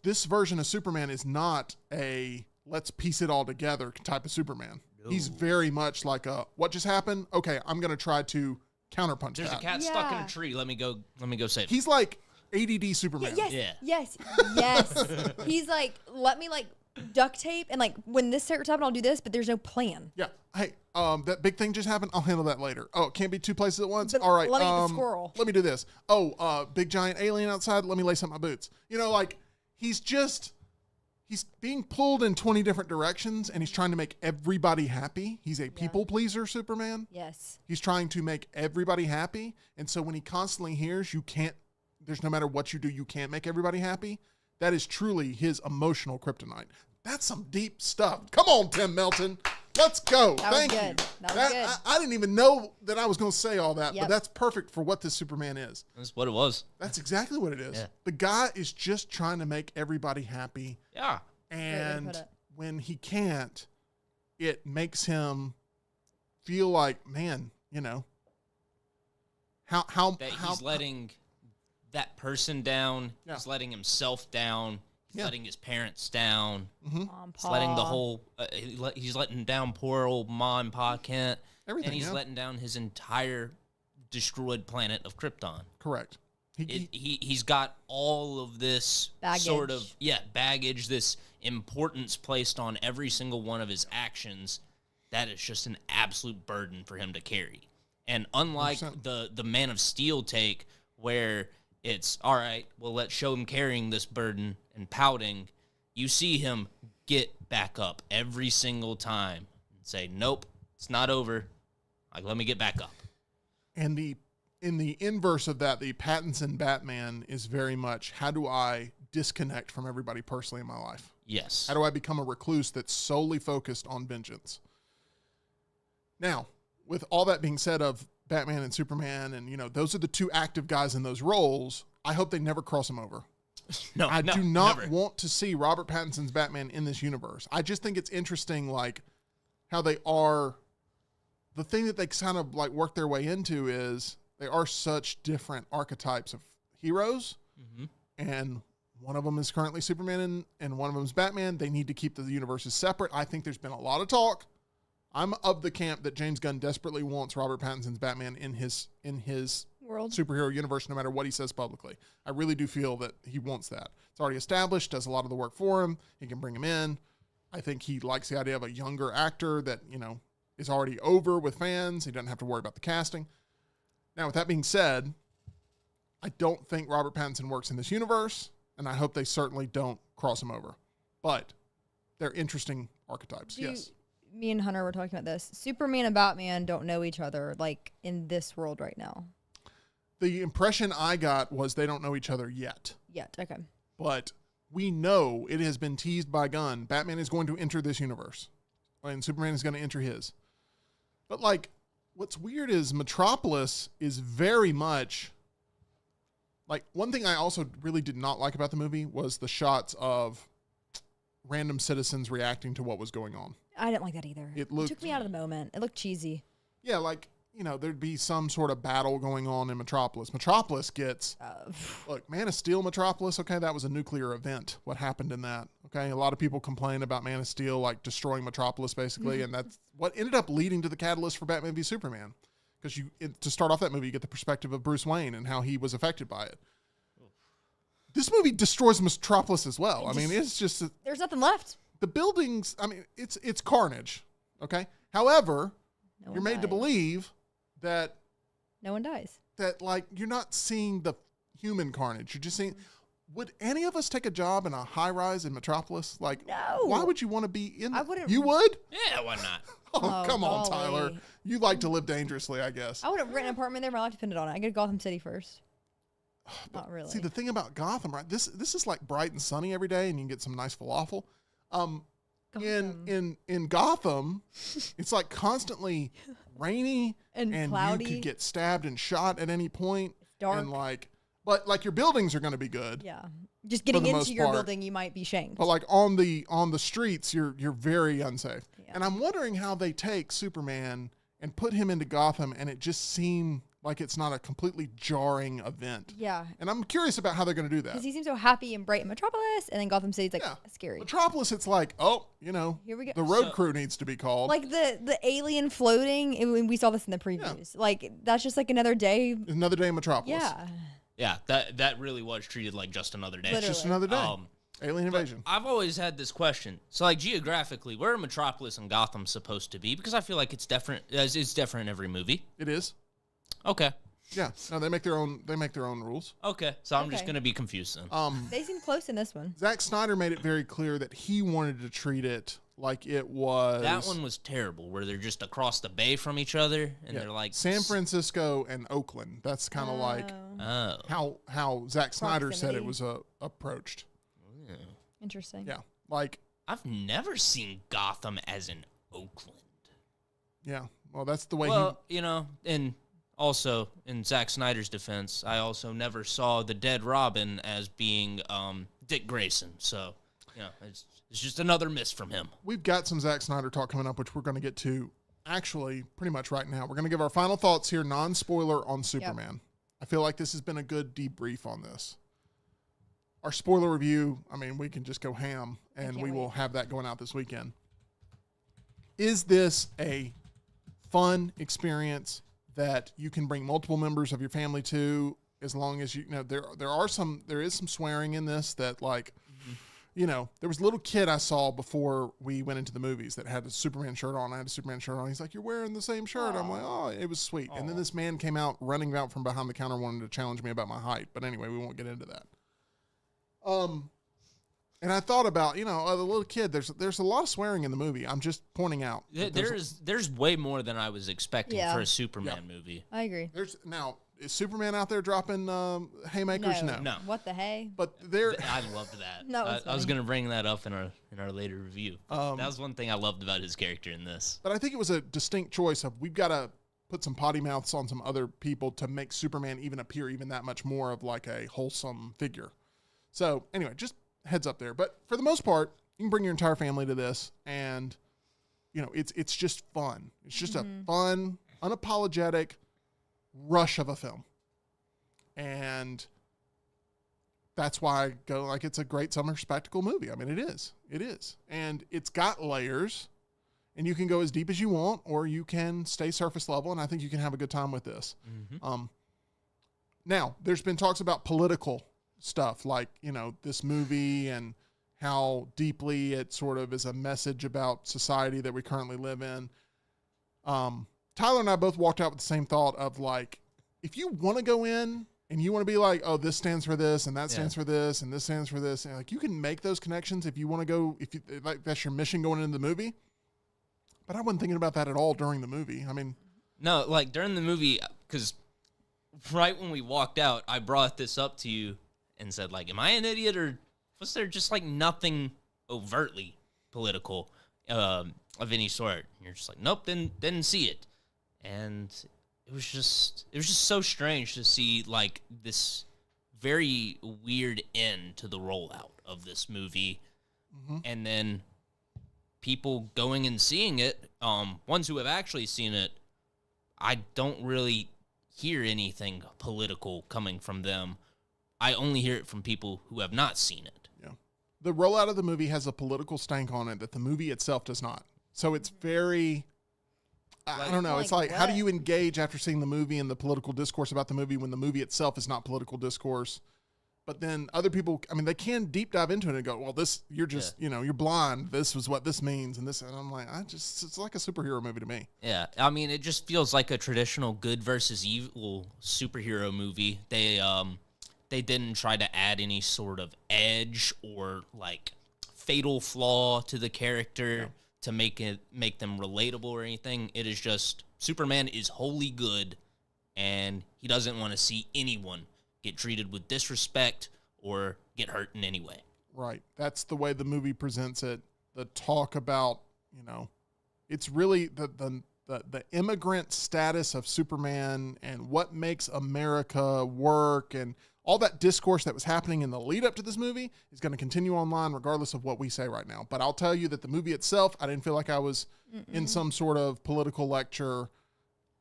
This version of Superman is not a let's piece it all together type of Superman. No. He's very much like a, what just happened? Okay, I'm going to try to counterpunch There's that. a cat stuck in Yeah. a tree. Let me go save it. He's like ADD Superman. Yes. He's like, let me like duct tape and like when this starts happening, I'll do this, but there's no plan. Yeah. Hey, that big thing just happened. I'll handle that later. Oh, it can't be two places at once. But All right. let me get the squirrel. Let me do this. Oh, big giant alien outside. Let me lace up my boots. You know, like he's being pulled in 20 different directions, and he's trying to make everybody happy. He's a people pleaser, Superman. Yes. He's trying to make everybody happy, and so when he constantly hears there's no matter what you do, you can't make everybody happy. That is truly his emotional kryptonite. That's some deep stuff. Come on, Tim Melton. Let's go. That was Thank good. you. That was good. I didn't even know that I was going to say all that, Yep. but that's perfect for what this Superman is. That's what it was. That's exactly what it is. Yeah. The guy is just trying to make everybody happy, Yeah. and put it. when he can't, it makes him feel like, man, you know, how He's letting that person down. Yeah. He's letting himself down. He's Yeah. letting his parents down. Mom, He's letting the Pa. whole. He's letting down poor old Ma and Pa Kent. Everything, And he's yeah. letting down his entire destroyed planet of Krypton. correct. He's got all of this Baggage. sort of baggage, this importance placed on every single one of his actions that is just an absolute burden for him to carry. And unlike 100%. the Man of Steel take, where it's all right, well, let's show him carrying this burden and pouting, you see him get back up every single time and say, nope, it's not over. Like, let me get back up. And in the inverse of that, the Pattinson Batman is very much, how do I disconnect from everybody personally in my life? Yes. How do I become a recluse that's solely focused on vengeance? Now, with all that being said of Batman and Superman, and, you know, those are the two active guys in those roles, I hope they never cross them over. No, I do not never. want to see Robert Pattinson's Batman in this universe. I just think it's interesting, like, how they are. The thing that they kind of, like, work their way into is they are such different archetypes of heroes. Mm-hmm. And one of them is currently Superman and one of them is Batman. They need to keep the universes separate. I think there's been a lot of talk. I'm of the camp that James Gunn desperately wants Robert Pattinson's Batman in his World. superhero universe, no matter what he says publicly. I really do feel that he wants that. It's already established, does a lot of the work for him. He can bring him in. I think he likes the idea of a younger actor that, you know, is already over with fans. He doesn't have to worry about the casting. Now, with that being said, I don't think Robert Pattinson works in this universe, and I hope they certainly don't cross him over. But they're interesting archetypes, yes. Me and Hunter were talking about this. Superman and Batman don't know each other, like, in this world right now. The impression I got was they don't know each other yet. Okay. But we know it has been teased by Gunn. Batman is going to enter this universe, and Superman is going to enter his. But, like, what's weird is Metropolis is very much... Like, one thing I also really did not like about the movie was the shots of random citizens reacting to what was going on. I didn't like that either. It took me out of the moment. It looked cheesy. Yeah, like, you know, there'd be some sort of battle going on in Metropolis. Metropolis gets... Look, Man of Steel Metropolis, okay, that was a nuclear event. What happened in that? Okay, a lot of people complain about Man of Steel, like, destroying Metropolis, basically, and that's what ended up leading to the catalyst for Batman v Superman. Because to start off that movie, you get the perspective of Bruce Wayne and how he was affected by it. This movie destroys Metropolis as well. I mean, it's just... There's nothing left. The buildings, I mean, it's carnage, okay? However, No you're one made to dies. believe that, No one dies. like, you're not seeing the human carnage. You're just seeing... Would any of us take a job in a high-rise in Metropolis? Like, No. why would you want to be in... I wouldn't- You would? Yeah, why not? Oh, come on, golly. Tyler. You like to live dangerously, I guess. I would have rented an apartment there. My life depended on it. I go to Gotham City first. Not really. See, the thing about Gotham, right? This is like bright and sunny every day, and you can get some nice falafel. In Gotham, it's like constantly rainy And cloudy. you could get stabbed and shot at any point. It's dark. And but like your buildings are going to be good. Yeah. Just getting the into most your part. building, you might be shanked. But like on the streets, you're very unsafe. Yeah. And I'm wondering how they take Superman and put him into Gotham, and it just seemed Like it's not a completely jarring event. Yeah. And I'm curious about how they're going to do that. Because he seems so happy and bright in Metropolis, and then Gotham City's like Yeah. scary. Metropolis, it's like, oh, Here we go. the road crew needs to be called. Like the alien floating, we saw this in the previews. Like that's just like another day. Another day in Metropolis. Yeah. Yeah, that really was treated like just another day. It's just another day. Alien invasion. I've always had this question. So, like, geographically, where are Metropolis and Gotham supposed to be? Because I feel like it's different. It's different in every movie. It is. Okay. Yeah. No, they make their own rules. Okay. So I'm just Okay. gonna be confused then. They seem close in this one. Zack Snyder made it very clear that he wanted to treat it like it was. That one was terrible, where they're just across the bay from each other, and they're like San Francisco and Oakland. That's kind of like how Zack Snyder said it was approached. Interesting. Yeah. Like, I've never seen Gotham as in Oakland. yeah. Well, that's the way Well, and also in Zack Snyder's defense, I also never saw the dead Robin as being Dick Grayson. So, it's just another miss from him. we've got some Zack Snyder talk coming up, which we're going to get to actually pretty much right now. We're going to give our final thoughts here, non-spoiler on Superman. I feel like this has been a good debrief on this. Our spoiler review, I mean, we can just go ham, and we will have that going out this weekend. Is this a fun experience that you can bring multiple members of your family to, as long as there is some swearing in this that, like, there was a little kid I saw before we went into the movies that had a Superman shirt on. I had a Superman shirt on. He's like, "You're wearing the same shirt." I'm like, "Oh, it was sweet." And then this man came out running out from behind the counter wanting to challenge me about my height. But anyway, we won't get into that. And I thought about, the little kid, there's a lot of swearing in the movie. I'm just pointing out. There's way more than I was expecting for a Superman movie. I agree. Is Superman out there dropping haymakers? No. What the hey? But there, I loved that. That I was was going to bring that up in our later review. That was one thing I loved about his character in this. but I think it was a distinct choice of we've got to put some potty mouths on some other people to make Superman even appear even that much more of like a wholesome figure. So anyway, just heads up there. But for the most part, you can bring your entire family to this, and it's just fun. It's just a fun, unapologetic rush of a film, and that's why I go like it's a great summer spectacle movie. I mean, it is, and it's got layers, and you can go as deep as you want, or you can stay surface level, and I think you can have a good time with this. Now, there's been talks about political stuff, like, this movie and how deeply it sort of is a message about society that we currently live in. Tyler and I both walked out with the same thought of, like, if you want to go in and you want to be like, oh, this stands for this and that stands for this and this stands for this, and like you can make those connections if you want to go, if you like that's your mission going into the movie. But I wasn't thinking about that at all during the movie. I mean, no, like during the movie, because right when we walked out, I brought this up to you and said, like, am I an idiot, or was there just like nothing overtly political of any sort? And you're just like, nope, didn't see it. And it was just so strange to see like this very weird end to the rollout of this movie. And then people going and seeing it, ones who have actually seen it, I don't really hear anything political coming from them. I only hear it from people who have not seen it. Yeah. The rollout of the movie has a political stank on it that the movie itself does not. So it's very, I don't know. It's like, how do you engage after seeing the movie and the political discourse about the movie when the movie itself is not political discourse? But then other people, I mean, they can deep dive into it and go, well, this, you're just, you're blind. This is what this means. And this, and I'm like, it's like a superhero movie to me. Yeah. I mean, it just feels like a traditional good versus evil superhero movie. They didn't try to add any sort of edge or like fatal flaw to the character to make them relatable or anything. It is just Superman is wholly good, and he doesn't want to see anyone get treated with disrespect or get hurt in any way. Right. That's the way the movie presents it. The talk about, it's really the immigrant status of Superman and what makes America work, and all that discourse that was happening in the lead up to this movie is going to continue online regardless of what we say right now. But I'll tell you that the movie itself, I didn't feel like I was in some sort of political lecture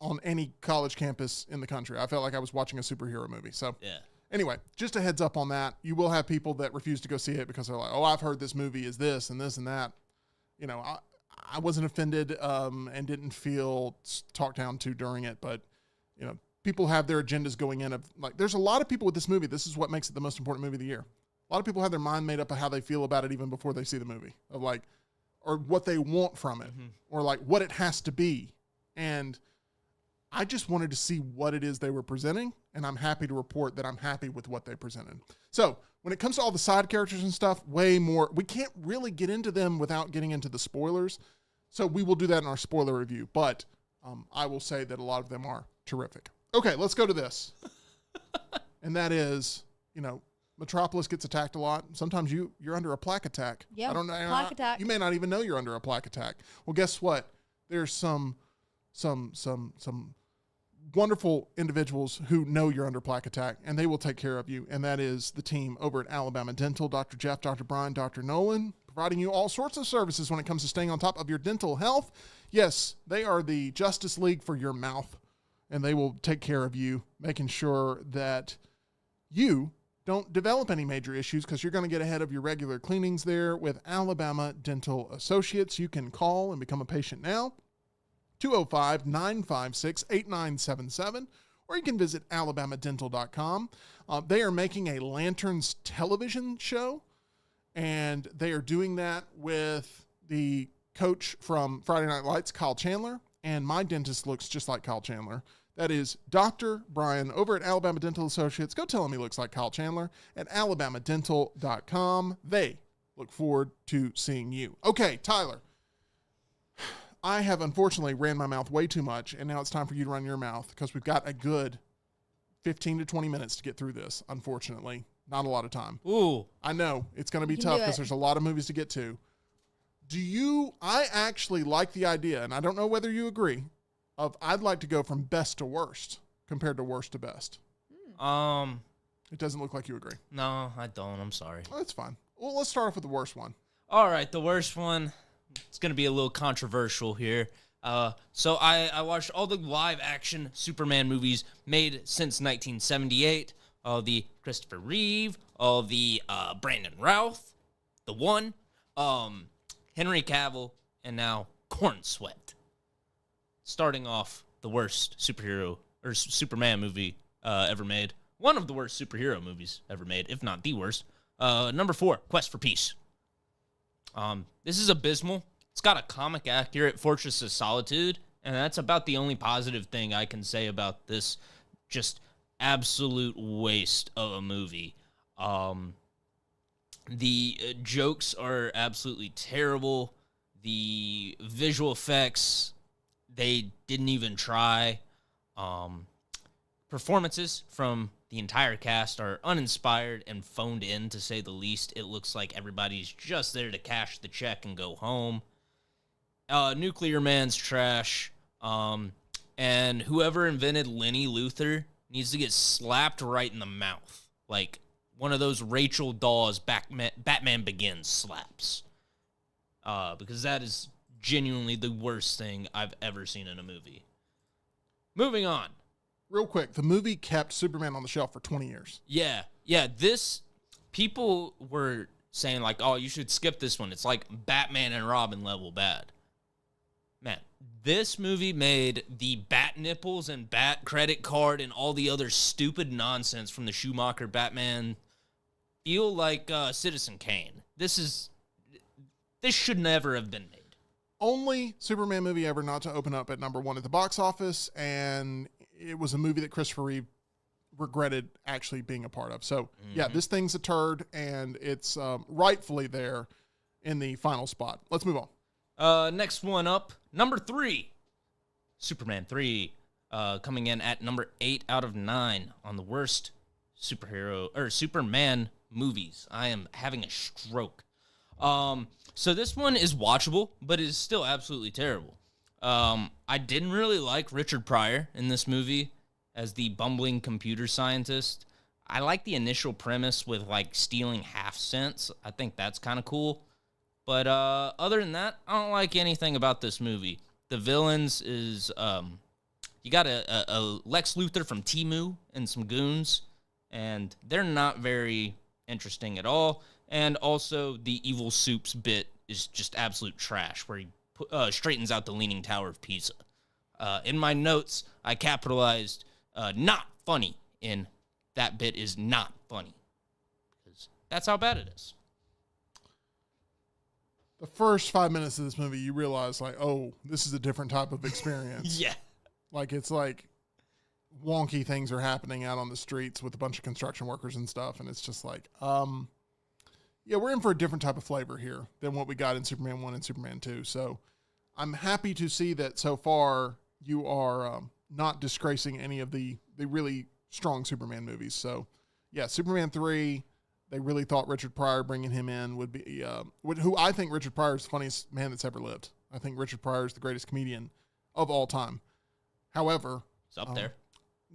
on any college campus in the country. I felt like I was watching a superhero movie. So Yeah. anyway, just a heads up on that. You will have people that refuse to go see it because they're like, oh, I've heard this movie is this and this and that. You know, I wasn't offended and didn't feel talked down to during it, but, you know, people have their agendas going in of like, there's a lot of people with this movie. This is what makes it the most important movie of the year. A lot of people have their mind made up of how they feel about it even before they see the movie, of like, or what they want from it, or like what it has to be. And I just wanted to see what it is they were presenting, and I'm happy to report that I'm happy with what they presented. So when it comes to all the side characters and stuff, way more. We can't really get into them without getting into the spoilers. So we will do that in our spoiler review. But I will say that a lot of them are terrific. Okay, let's go to this. And that is, you know, Metropolis gets attacked a lot. Sometimes you're under a plaque attack. Yeah, I don't know. plaque attack. You may not even know you're under a plaque attack. Well, guess what? There's some wonderful individuals who know you're under plaque attack, and they will take care of you. And that is the team over at Alabama Dental, Dr. Jeff, Dr. Brian, Dr. Nolan, providing you all sorts of services when it comes to staying on top of your dental health. Yes, they are the Justice League for your mouth, and they will take care of you, making sure that you don't develop any major issues, because you're going to get ahead of your regular cleanings there with Alabama Dental Associates. You can call and become a patient now, 205-956-8977, or you can visit alabamadental.com. They are making a Lanterns television show, and they are doing that with the coach from Friday Night Lights, Kyle Chandler, and my dentist looks just like Kyle Chandler. That is Dr. Brian over at Alabama Dental Associates. Go tell him he looks like Kyle Chandler at alabamadental.com. They look forward to seeing you. Okay, Tyler, I have unfortunately ran my mouth way too much, and now it's time for you to run your mouth, because we've got a good 15 to 20 minutes to get through this, unfortunately. Not a lot of time. Ooh. I know. It's going to be can tough do because it. there's a lot of movies to get to. I actually like the idea, and I don't know whether you agree, of I'd like to go from best to worst compared to worst to best. It doesn't look like you agree. No, I don't. I'm sorry. Oh, that's fine. Well, let's start off with the worst one. All right, the worst one. It's going to be a little controversial here. So I watched all the live-action Superman movies made since 1978. All the Christopher Reeve, all the Brandon Routh, the one, Henry Cavill, and now Corn Sweat. Starting off, the worst superhero or Superman movie ever made. One of the worst superhero movies ever made, if not the worst. Number 4, Quest for Peace. This is abysmal. It's got a comic-accurate Fortress of Solitude, and that's about the only positive thing I can say about this just absolute waste of a movie. The jokes are absolutely terrible. The visual effects, they didn't even try. Performances from the entire cast are uninspired and phoned in, to say the least. It looks like everybody's just there to cash the check and go home. Nuclear Man's trash. And whoever invented Lenny Luthor needs to get slapped right in the mouth. Like one of those Rachel Dawes Batman Begins slaps. Because that is genuinely the worst thing I've ever seen in a movie. Moving on. Real quick, the movie kept Superman on the shelf for 20 years. Yeah, people were saying like, oh, you should skip this one. It's like Batman and Robin level bad. Man, this movie made the bat nipples and bat credit card and all the other stupid nonsense from the Schumacher Batman feel like Citizen Kane. This should never have been made. Only Superman movie ever not to open up at number 1 at the box office, and it was a movie that Christopher Reeve regretted actually being a part of. So, yeah, this thing's a turd, and it's rightfully there in the final spot. Let's move on. Next one up, number 3, Superman 3, coming in at number 8 out of 9 on the worst Superman movies. I am having a stroke. So this one is watchable, but it is still absolutely terrible. I didn't really like Richard Pryor in this movie as the bumbling computer scientist. I like the initial premise with like stealing half cents. I think that's kind of cool. But other than that, I don't like anything about this movie. The villains is You got a Lex Luthor from Temu and some goons, and they're not very interesting at all. And also, the Evil Soups bit is just absolute trash, where he straightens out the Leaning Tower of Pisa. In my notes, I capitalized not funny in that bit is not funny. Because that's how bad it is. The first 5 minutes of this movie, you realize, like, oh, this is a different type of experience. Yeah. Like, it's like wonky things are happening out on the streets with a bunch of construction workers and stuff. And it's just like, yeah, we're in for a different type of flavor here than what we got in Superman 1 and Superman 2. So I'm happy to see that so far you are not disgracing any of the really strong Superman movies. So, yeah, Superman 3, they really thought Richard Pryor bringing him in would be, who I think Richard Pryor is the funniest man that's ever lived. I think Richard Pryor is the greatest comedian of all time. However, It's up there.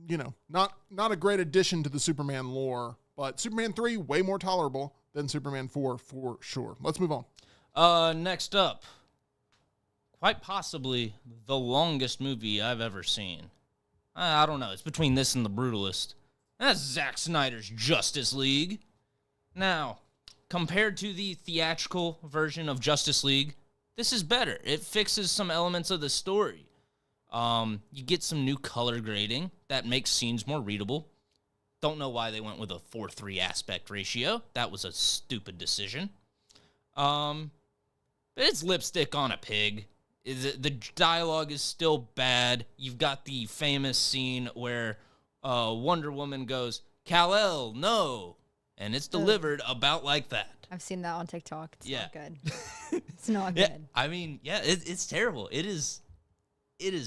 you know, not a great addition to the Superman lore, but Superman 3, way more tolerable than Superman 4 for sure. Let's move on. Next up, quite possibly the longest movie I've ever seen. I don't know. It's between this and The Brutalist. That's Zack Snyder's Justice League. Now, compared to the theatrical version of Justice League, this is better. It fixes some elements of the story. You get some new color grading that makes scenes more readable. Don't know why they went with a 4:3 aspect ratio. That was a stupid decision. But it's lipstick on a pig. The dialogue is still bad. You've got the famous scene where Wonder Woman goes, "Kal-El, no!" And it's delivered about like that. I've seen that on TikTok. It's Yeah. not good. It's not Yeah, good. I mean, yeah, it's terrible. It is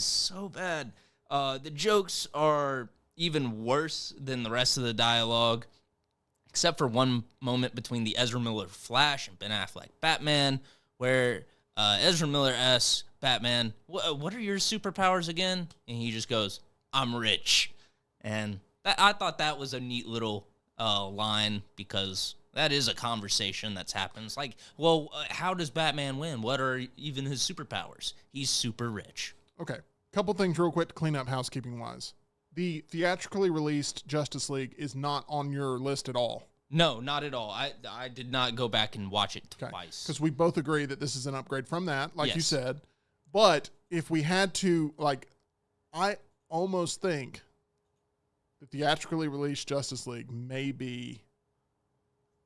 so bad. The jokes are even worse than the rest of the dialogue, except for one moment between the Ezra Miller Flash and Ben Affleck Batman, where Ezra Miller asks Batman, what are your superpowers again? And he just goes, "I'm rich." And I thought that was a neat little line, because that is a conversation that's happens. Like, well, how does Batman win? What are even his superpowers? He's super rich. Okay, couple things real quick to clean up housekeeping-wise. The theatrically released Justice League is not on your list at all. No, not at all. I did not go back and watch it twice. Because we both agree that this is an upgrade from that, like you Yes. said. But if we had to, like, I almost think the theatrically released Justice League may be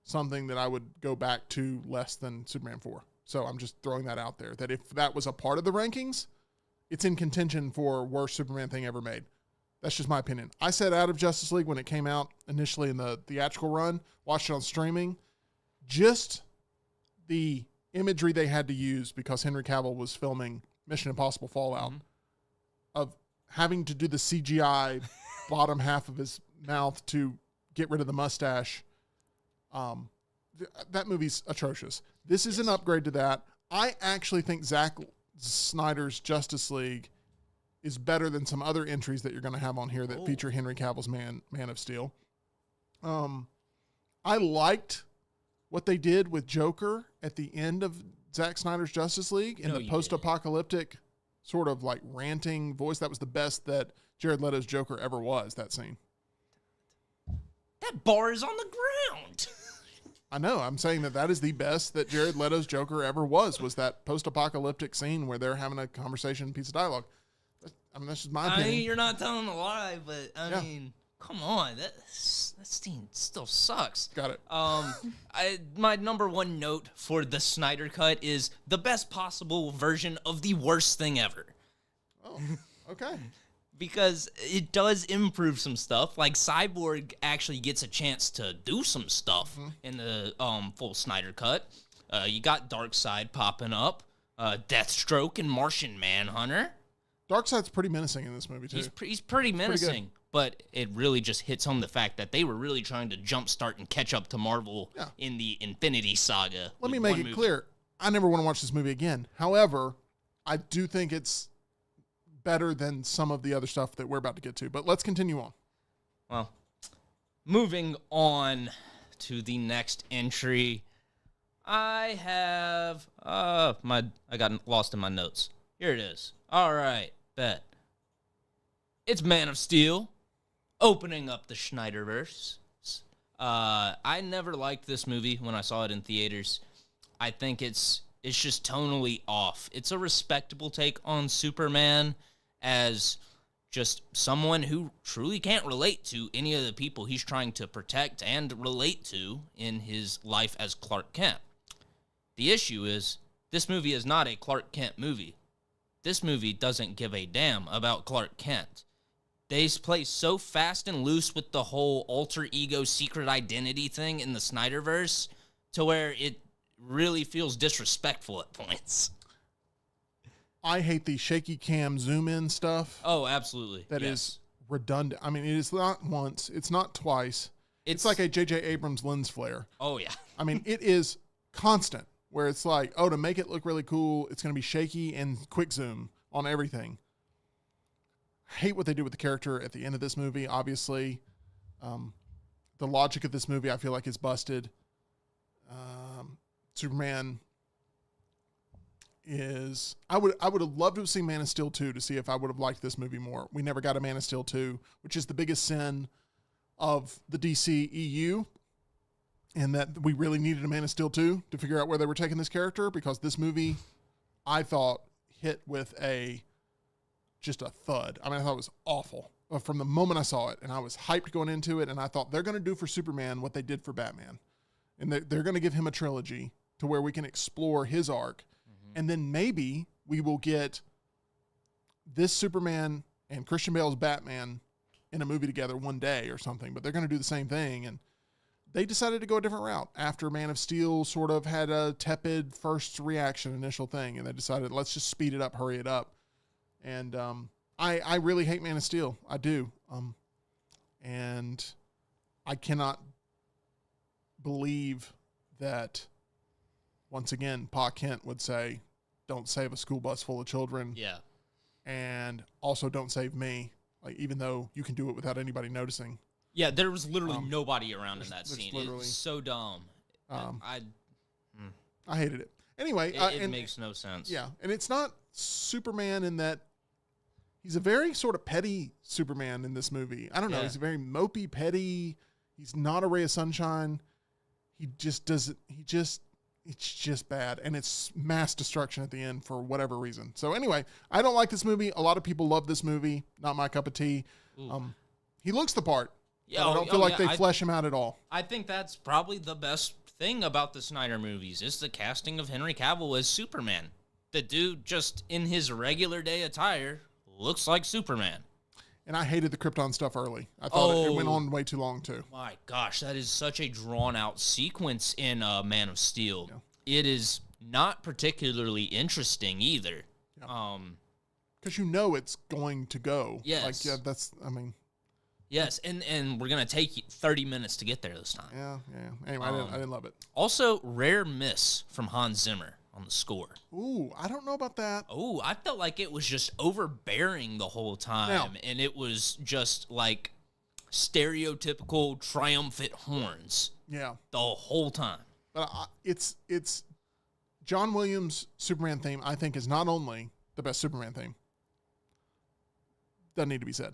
something that I would go back to less than Superman 4. So I'm just throwing that out there, that if that was a part of the rankings, it's in contention for worst Superman thing ever made. That's just my opinion. I said out of Justice League when it came out initially in the theatrical run, watched it on streaming. Just the imagery they had to use because Henry Cavill was filming Mission Impossible Fallout, of having to do the CGI bottom half of his mouth to get rid of the mustache. That movie's atrocious. This is an upgrade to that. I actually think Zack Snyder's Justice League is better than some other entries that you're going to have on here that feature Henry Cavill's Man of Steel. I liked what they did with Joker at the end of Zack Snyder's Justice League in the post-apocalyptic sort of like ranting voice. That was the best that Jared Leto's Joker ever was, that scene. That bar is on the ground. I know. I'm saying that is the best that Jared Leto's Joker ever was that post-apocalyptic scene where they're having a conversation, piece of dialogue. I mean, that's just my opinion. I mean, you're not telling a lie, but I mean, come on, that scene still sucks. Got it. My number one note for the Snyder Cut is the best possible version of the worst thing ever. Oh, okay. Because it does improve some stuff. Like, Cyborg actually gets a chance to do some stuff in the full Snyder Cut. You got Darkseid popping up, Deathstroke and Martian Manhunter. Darkseid's pretty menacing in this movie, too. He's pretty menacing, but it really just hits home the fact that they were really trying to jumpstart and catch up to Marvel in the Infinity Saga. Let me make it clear. I never want to watch this movie again. However, I do think it's better than some of the other stuff that we're about to get to. But let's continue on. Well, moving on to the next entry, I have I got lost in my notes. Here it is. All right, bet. It's Man of Steel, opening up the Snyderverse. I never liked this movie when I saw it in theaters. I think it's just tonally off. It's a respectable take on Superman as just someone who truly can't relate to any of the people he's trying to protect and relate to in his life as Clark Kent. The issue is, this movie is not a Clark Kent movie. This movie doesn't give a damn about Clark Kent. They play so fast and loose with the whole alter ego secret identity thing in the Snyderverse to where it really feels disrespectful at points. I hate the shaky cam zoom in stuff. Oh, absolutely. That is redundant. I mean, it is not once. It's not twice. It's like a J.J. Abrams lens flare. Oh, yeah. I mean, it is constant where it's like, oh, to make it look really cool, it's going to be shaky and quick zoom on everything. I hate what they do with the character at the end of this movie, obviously. The logic of this movie, I feel like, is busted. Superman is... I would have loved to have seen Man of Steel 2 to see if I would have liked this movie more. We never got a Man of Steel 2, which is the biggest sin of the DC EU, and that we really needed a Man of Steel 2 to figure out where they were taking this character, because this movie, I thought, hit with just a thud. I mean, I thought it was awful from the moment I saw it, and I was hyped going into it, and I thought they're going to do for Superman what they did for Batman, and they're going to give him a trilogy to where we can explore his arc, and then maybe we will get this Superman and Christian Bale's Batman in a movie together one day or something, but they're going to do the same thing, and they decided to go a different route after Man of Steel sort of had a tepid first reaction, initial thing, and they decided, let's just speed it up, hurry it up. And I really hate Man of Steel. I do. And I cannot believe that, once again, Pa Kent would say, don't save a school bus full of children. Yeah. And also don't save me, like, even though you can do it without anybody noticing. Yeah, there was literally nobody around in that scene. It literally- was so dumb. I hated it. Anyway. It makes no sense. Yeah, and it's not Superman in that he's a very sort of petty Superman in this movie. I don't know. Yeah. He's very mopey, petty. He's not a ray of sunshine. He just doesn't. It's just bad. And it's mass destruction at the end for whatever reason. So anyway, I don't like this movie. A lot of people love this movie. Not my cup of tea. He looks the part. Yeah, I don't feel like they flesh him out at all. I think that's probably the best thing about the Snyder movies is the casting of Henry Cavill as Superman. The dude, just in his regular day attire, looks like Superman. And I hated the Krypton stuff early. I thought it went on way too long, too. My gosh, that is such a drawn-out sequence in Man of Steel. Yeah. It is not particularly interesting either. Yeah. Because you know it's going to go. Yes. Like, yeah, that's, I mean... Yes, and we're going to take 30 minutes to get there this time. Yeah. Anyway, I didn't love it. Also, rare miss from Hans Zimmer on the score. Ooh, I don't know about that. Oh, I felt like it was just overbearing the whole time, and it was just like stereotypical triumphant horns. Yeah. The whole time. But it's John Williams' Superman theme, I think, is not only the best Superman theme. Doesn't need to be said.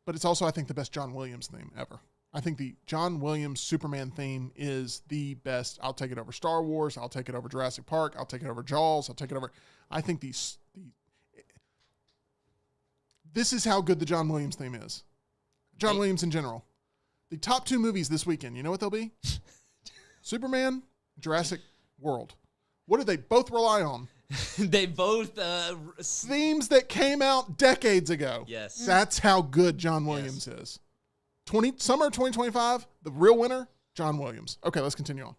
But it's also, I think, the best John Williams theme ever. I think the John Williams Superman theme is the best. I'll take it over Star Wars. I'll take it over Jurassic Park. I'll take it over Jaws. I'll take it over. I think this is how good the John Williams theme is. John Williams in general. The top 2 movies this weekend, you know what they'll be? Superman, Jurassic World. What do they both rely on? They both... themes that came out decades ago. Yes. That's how good John Williams is. Summer 2025, the real winner, John Williams. Okay, let's continue on.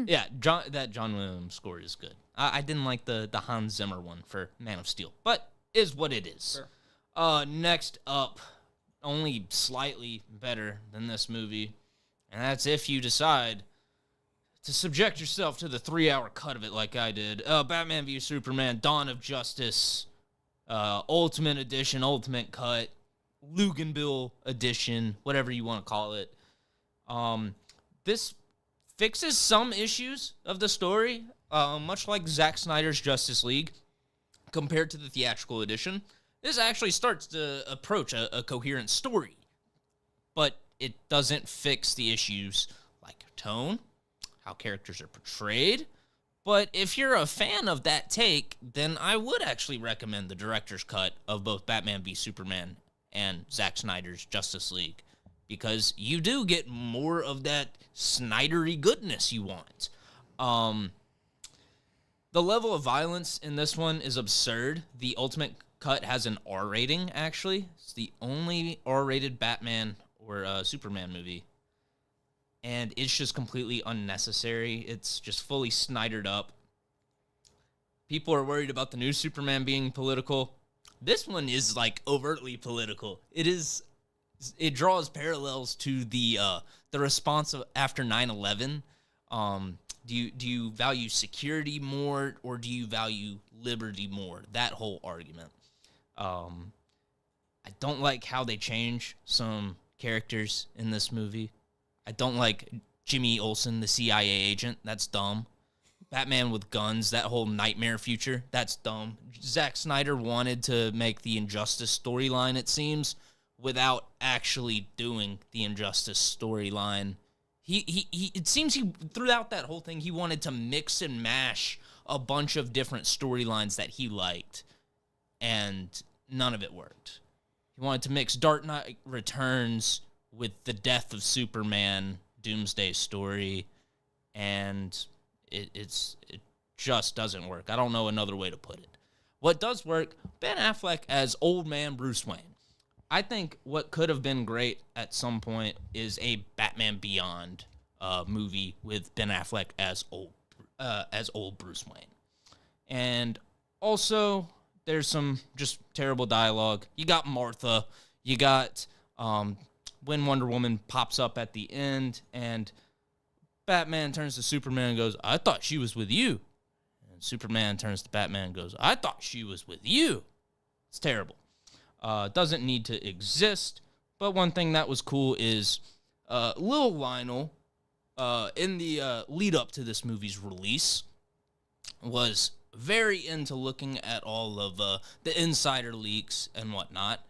Yeah, that John Williams score is good. I didn't like the Hans Zimmer one for Man of Steel, but is what it is. Sure. Next up, only slightly better than this movie, and that's if you decide to subject yourself to the 3-hour cut of it like I did. Batman v Superman, Dawn of Justice, Ultimate Edition, Ultimate Cut, Luganville Edition, whatever you want to call it. This fixes some issues of the story, much like Zack Snyder's Justice League, compared to the theatrical edition. this actually starts to approach a coherent story. But it doesn't fix the issues like tone, how characters are portrayed. But if you're a fan of that take, then I would actually recommend the director's cut of both Batman v Superman and Zack Snyder's Justice League, because you do get more of that Snydery goodness you want. The level of violence in this one is absurd. The Ultimate Cut has an R rating, actually. It's the only R-rated Batman or Superman movie. And it's just completely unnecessary. It's just fully Snydered up. People are worried about the new Superman being political. This one is like overtly political. It draws parallels to the response after 9/11. Do you value security more, or do you value liberty more? That whole argument. I don't like how they change some characters in this movie. I don't like Jimmy Olsen, the CIA agent. That's dumb. Batman with guns, that whole nightmare future, that's dumb. Zack Snyder wanted to make the Injustice storyline, it seems, without actually doing the Injustice storyline. It seems throughout that whole thing, he wanted to mix and mash a bunch of different storylines that he liked, and none of it worked. He wanted to mix Dark Knight Returns with the death of Superman, Doomsday story, and it just doesn't work. I don't know another way to put it. What does work, Ben Affleck as old man Bruce Wayne. I think what could have been great at some point is a Batman Beyond movie with Ben Affleck as old Bruce Wayne. And also, there's some just terrible dialogue. You got Martha. You got when Wonder Woman pops up at the end, and Batman turns to Superman and goes, "I thought she was with you." And Superman turns to Batman and goes, "I thought she was with you." It's terrible. Doesn't need to exist. But one thing that was cool is Lil Lionel, in the lead up to this movie's release, was very into looking at all of the insider leaks and whatnot.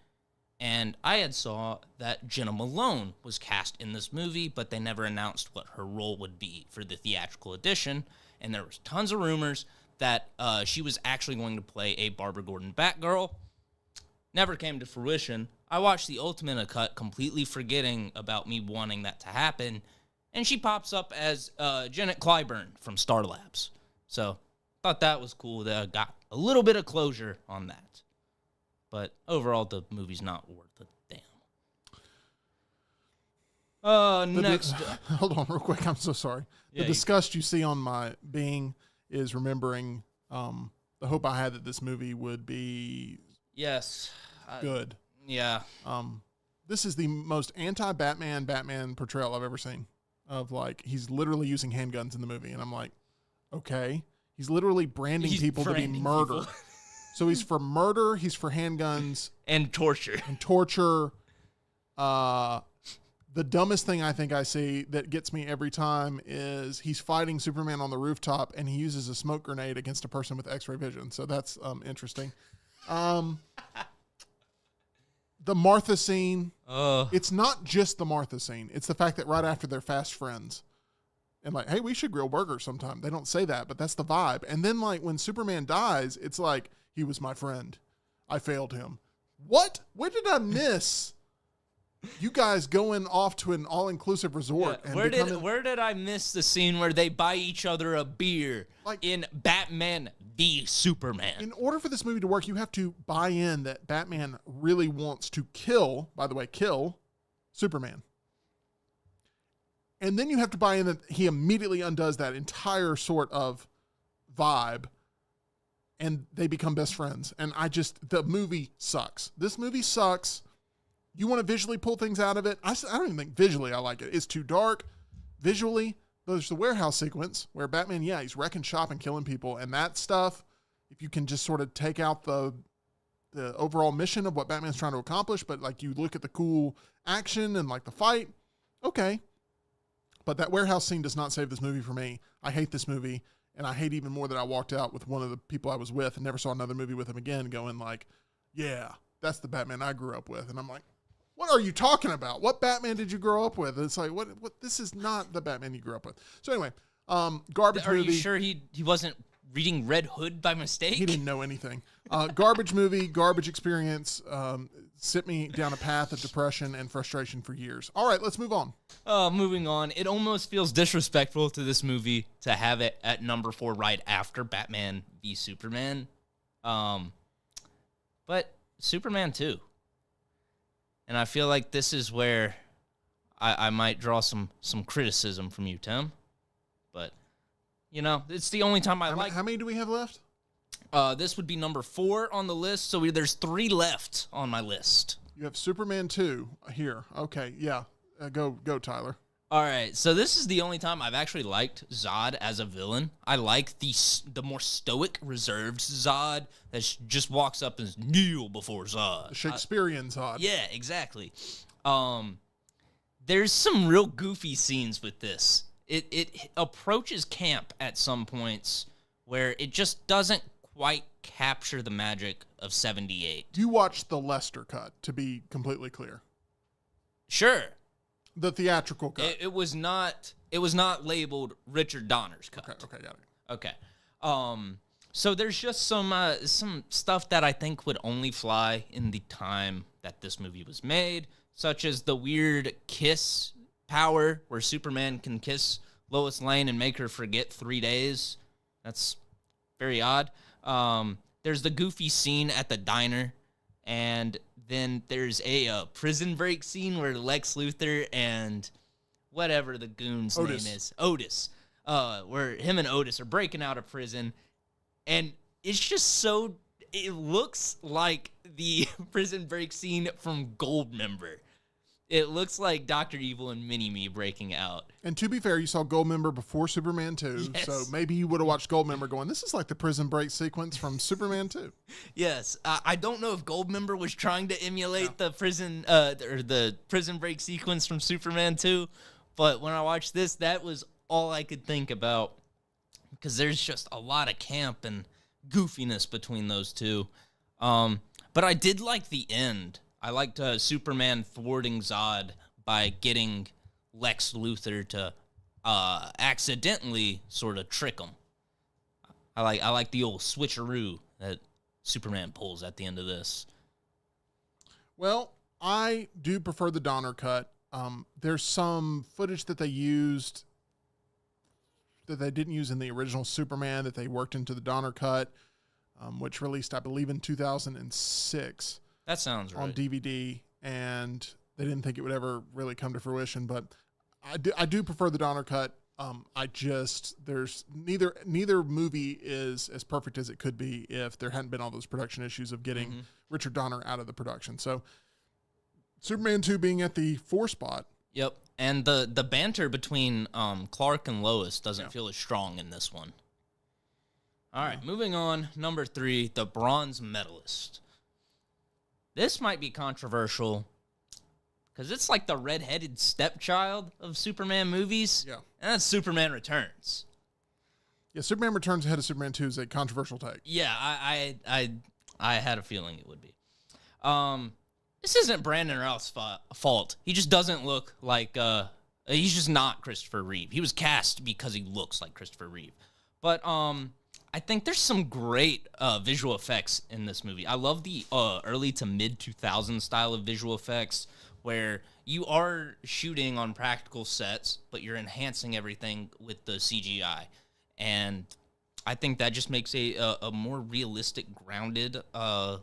And I had saw that Jenna Malone was cast in this movie, but they never announced what her role would be for the theatrical edition. And there was tons of rumors that she was actually going to play a Barbara Gordon Batgirl. Never came to fruition. I watched the Ultimate Cut completely forgetting about me wanting that to happen, and she pops up as Janet Clyburn from Star Labs. So, thought that was cool that I got a little bit of closure on that. But overall, the movie's not worth a damn. Next. Hold on real quick. I'm so sorry. The disgust you see on my being is remembering the hope I had that this movie would be good. Yeah. This is the most anti-Batman portrayal I've ever seen. Of like, he's literally using handguns in the movie, and I'm like, okay. He's literally branding people to be murder. So he's for murder, he's for handguns. And torture. The dumbest thing I think I see that gets me every time is he's fighting Superman on the rooftop, and he uses a smoke grenade against a person with X-ray vision. So that's interesting. The Martha scene, it's not just the Martha scene. It's the fact that right after they're fast friends. And like, hey, we should grill burgers sometime. They don't say that, but that's the vibe. And then like when Superman dies, it's like, he was my friend. I failed him. What? Where did I miss? You guys going off to an all-inclusive resort. Yeah. And where did I miss the scene where they buy each other a beer in Batman v Superman? In order for this movie to work, you have to buy in that Batman really wants to kill Superman. And then you have to buy in that he immediately undoes that entire sort of vibe, and they become best friends. And the movie sucks. This movie sucks. You want to visually pull things out of it? I don't even think visually I like it. It's too dark. Visually, there's the warehouse sequence where Batman, he's wrecking shop and killing people. And that stuff, if you can just sort of take out the overall mission of what Batman's trying to accomplish, but like you look at the cool action and like the fight, okay. But that warehouse scene does not save this movie for me. I hate this movie. And I hate even more that I walked out with one of the people I was with and never saw another movie with him again going like, yeah, that's the Batman I grew up with. And I'm like, what are you talking about? What Batman did you grow up with? And it's like, what, this is not the Batman you grew up with. So anyway, garbage Are movie. you sure he wasn't reading Red Hood by mistake? He didn't know anything. Garbage movie, garbage experience, sent me down a path of depression and frustration for years. All right, let's move on. Moving on. It almost feels disrespectful to this movie to have it at number 4 right after Batman v Superman. But Superman 2. And I feel like this is where I might draw some criticism from you, Tim. But, you know, it's the only time I like... How many do we have left? This would be number 4 on the list, so there's 3 left on my list. You have Superman 2 here. Okay, yeah. Go, Tyler. All right, so this is the only time I've actually liked Zod as a villain. I like the more stoic, reserved Zod that just walks up and kneel before Zod. The Shakespearean Zod. Yeah, exactly. There's some real goofy scenes with this. It approaches camp at some points where it just doesn't quite capture the magic of 78. You watched the Lester cut, to be completely clear. Sure. The theatrical cut. It was not labeled Richard Donner's cut. Okay, got it. Okay. So there's just some stuff that I think would only fly in the time that this movie was made, such as the weird kiss power where Superman can kiss Lois Lane and make her forget 3 days. That's very odd. There's the goofy scene at the diner, and then there's a prison break scene where Lex Luthor and whatever the goon's name is, Otis, where him and Otis are breaking out of prison, and it's just it looks like the prison break scene from Goldmember. It looks like Dr. Evil and Mini-Me breaking out. And to be fair, you saw Goldmember before Superman 2, Yes. so maybe you would have watched Goldmember going, this is like the prison break sequence from Superman 2. Yes, I don't know if Goldmember was trying to emulate the prison break sequence from Superman 2, but when I watched this, that was all I could think about, because there's just a lot of camp and goofiness between those two. But I did like the end. I liked Superman thwarting Zod by getting Lex Luthor to accidentally sort of trick him. I like the old switcheroo that Superman pulls at the end of this. Well, I do prefer the Donner cut. There's some footage that they used that they didn't use in the original Superman that they worked into the Donner cut, which released, I believe, in 2006. That sounds right. On DVD, and they didn't think it would ever really come to fruition. But I do prefer the Donner cut. There's neither movie is as perfect as it could be if there hadn't been all those production issues of getting Richard Donner out of the production. So Superman 2 being at the 4 spot. Yep, and the banter between Clark and Lois doesn't feel as strong in this one. All right, moving on. Number 3, the bronze medalist. This might be controversial because it's like the redheaded stepchild of Superman movies. Yeah. And that's Superman Returns. Yeah, Superman Returns ahead of Superman 2 is a controversial take. Yeah, I had a feeling it would be. This isn't Brandon Routh's fault. He just doesn't look like he's just not Christopher Reeve. He was cast because he looks like Christopher Reeve. But I think there's some great visual effects in this movie. I love the early to mid 2000s style of visual effects where you are shooting on practical sets, but you're enhancing everything with the CGI. And I think that just makes a more realistic, grounded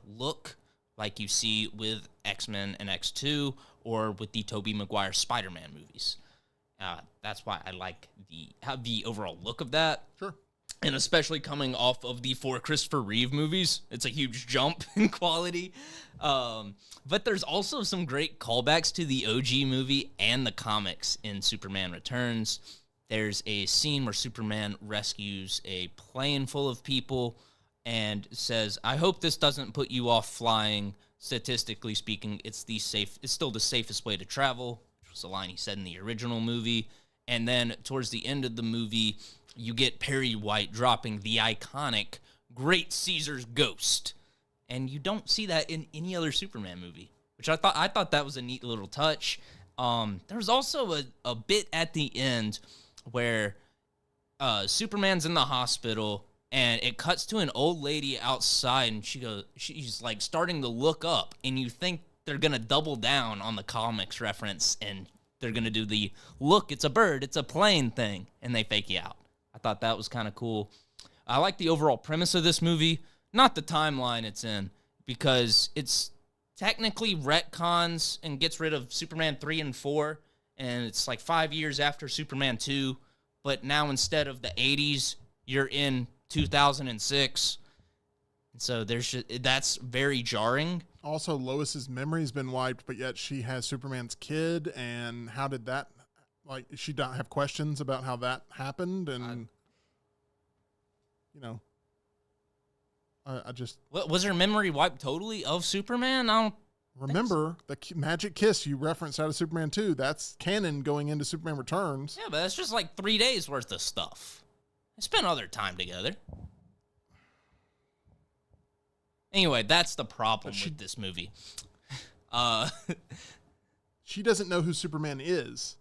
look like you see with X-Men and X2 or with the Tobey Maguire Spider-Man movies. That's why I like the overall look of that. Sure. And especially coming off of the 4 Christopher Reeve movies, it's a huge jump in quality. But there's also some great callbacks to the OG movie and the comics in Superman Returns. There's a scene where Superman rescues a plane full of people and says, "I hope this doesn't put you off flying. Statistically speaking, it's still the safest way to travel," which was a line he said in the original movie. And then towards the end of the movie, you get Perry White dropping the iconic "Great Caesar's Ghost." and you don't see that in any other Superman movie, which I thought that was a neat little touch. There was also a bit at the end where Superman's in the hospital, and it cuts to an old lady outside, and she's like starting to look up, and you think they're gonna double down on the comics reference, and they're gonna do the look, it's a bird, it's a plane thing, and they fake you out. I thought that was kind of cool. I like the overall premise of this movie, not the timeline it's in, because it's technically retcons and gets rid of Superman 3 and 4, and it's like 5 years after Superman 2, but now instead of the 80s, you're in 2006. And so that's very jarring. Also, Lois's memory's been wiped, but yet she has Superman's kid, and how did that, like, she don't have questions about how that happened, and, you know, I just... What, was her memory wiped totally of Superman? I don't remember the magic kiss you referenced out of Superman 2. That's canon going into Superman Returns. Yeah, but that's just like 3 days worth of stuff. They spent other time together. Anyway, that's the problem with this movie. She doesn't know who Superman is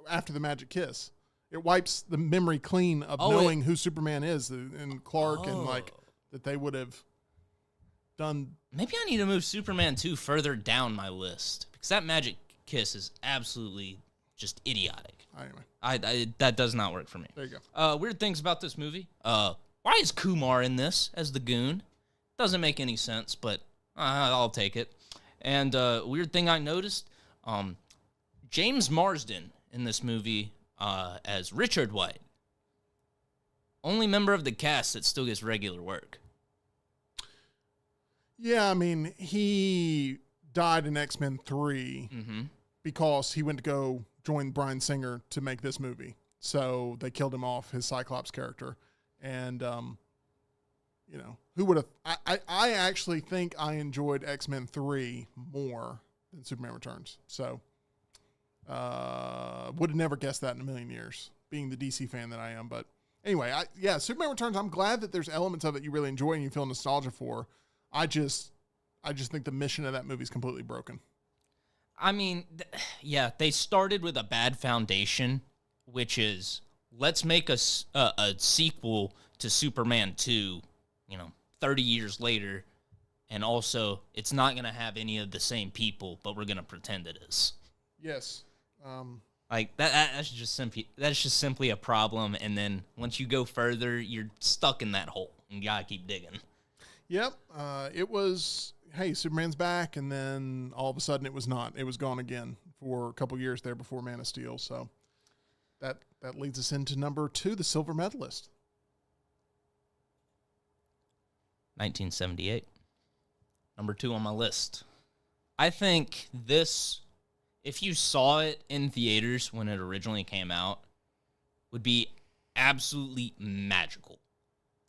after the magic kiss. It wipes the memory clean of knowing who Superman is and Clark and like that they would have done. Maybe I need to move Superman 2 further down my list, because that magic kiss is absolutely just idiotic. Anyway, that does not work for me. There you go. Weird things about this movie. Why is Kumar in this as the goon? Doesn't make any sense, but I'll take it. And weird thing I noticed, James Marsden in this movie as Richard White. Only member of the cast that still gets regular work. Yeah, I mean, he died in X-Men 3 because he went to go join Bryan Singer to make this movie. So they killed him off, his Cyclops character. And, you know, who would have... I actually think I enjoyed X-Men 3 more than Superman Returns. So, would have never guessed that in a million years, being the DC fan that I am. But anyway, Superman Returns, I'm glad that there's elements of it you really enjoy and you feel nostalgia for. I just think the mission of that movie is completely broken. I mean, they started with a bad foundation, which is, let's make a sequel to Superman 2, 30 years later, and also, it's not going to have any of the same people, but we're going to pretend it is. Yes. Like, that's just simply a problem, and then once you go further, you're stuck in that hole, and you got to keep digging. Yep. It was, hey, Superman's back, and then all of a sudden it was not. It was gone again for a couple years there before Man of Steel. So that leads us into number 2, the silver medalist. 1978. Number 2 on my list. I think this, if you saw it in theaters when it originally came out, would be absolutely magical.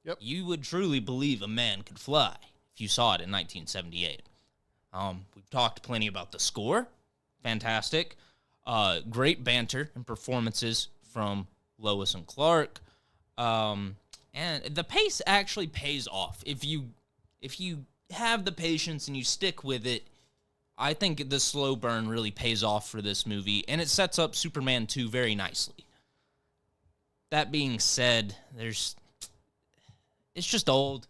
Yep. You would truly believe a man could fly if you saw it in 1978. We've talked plenty about the score. Fantastic. Great banter and performances from Lois and Clark. And the pace actually pays off. If you have the patience and you stick with it, I think the slow burn really pays off for this movie, and it sets up Superman 2 very nicely. That being said, it's just old.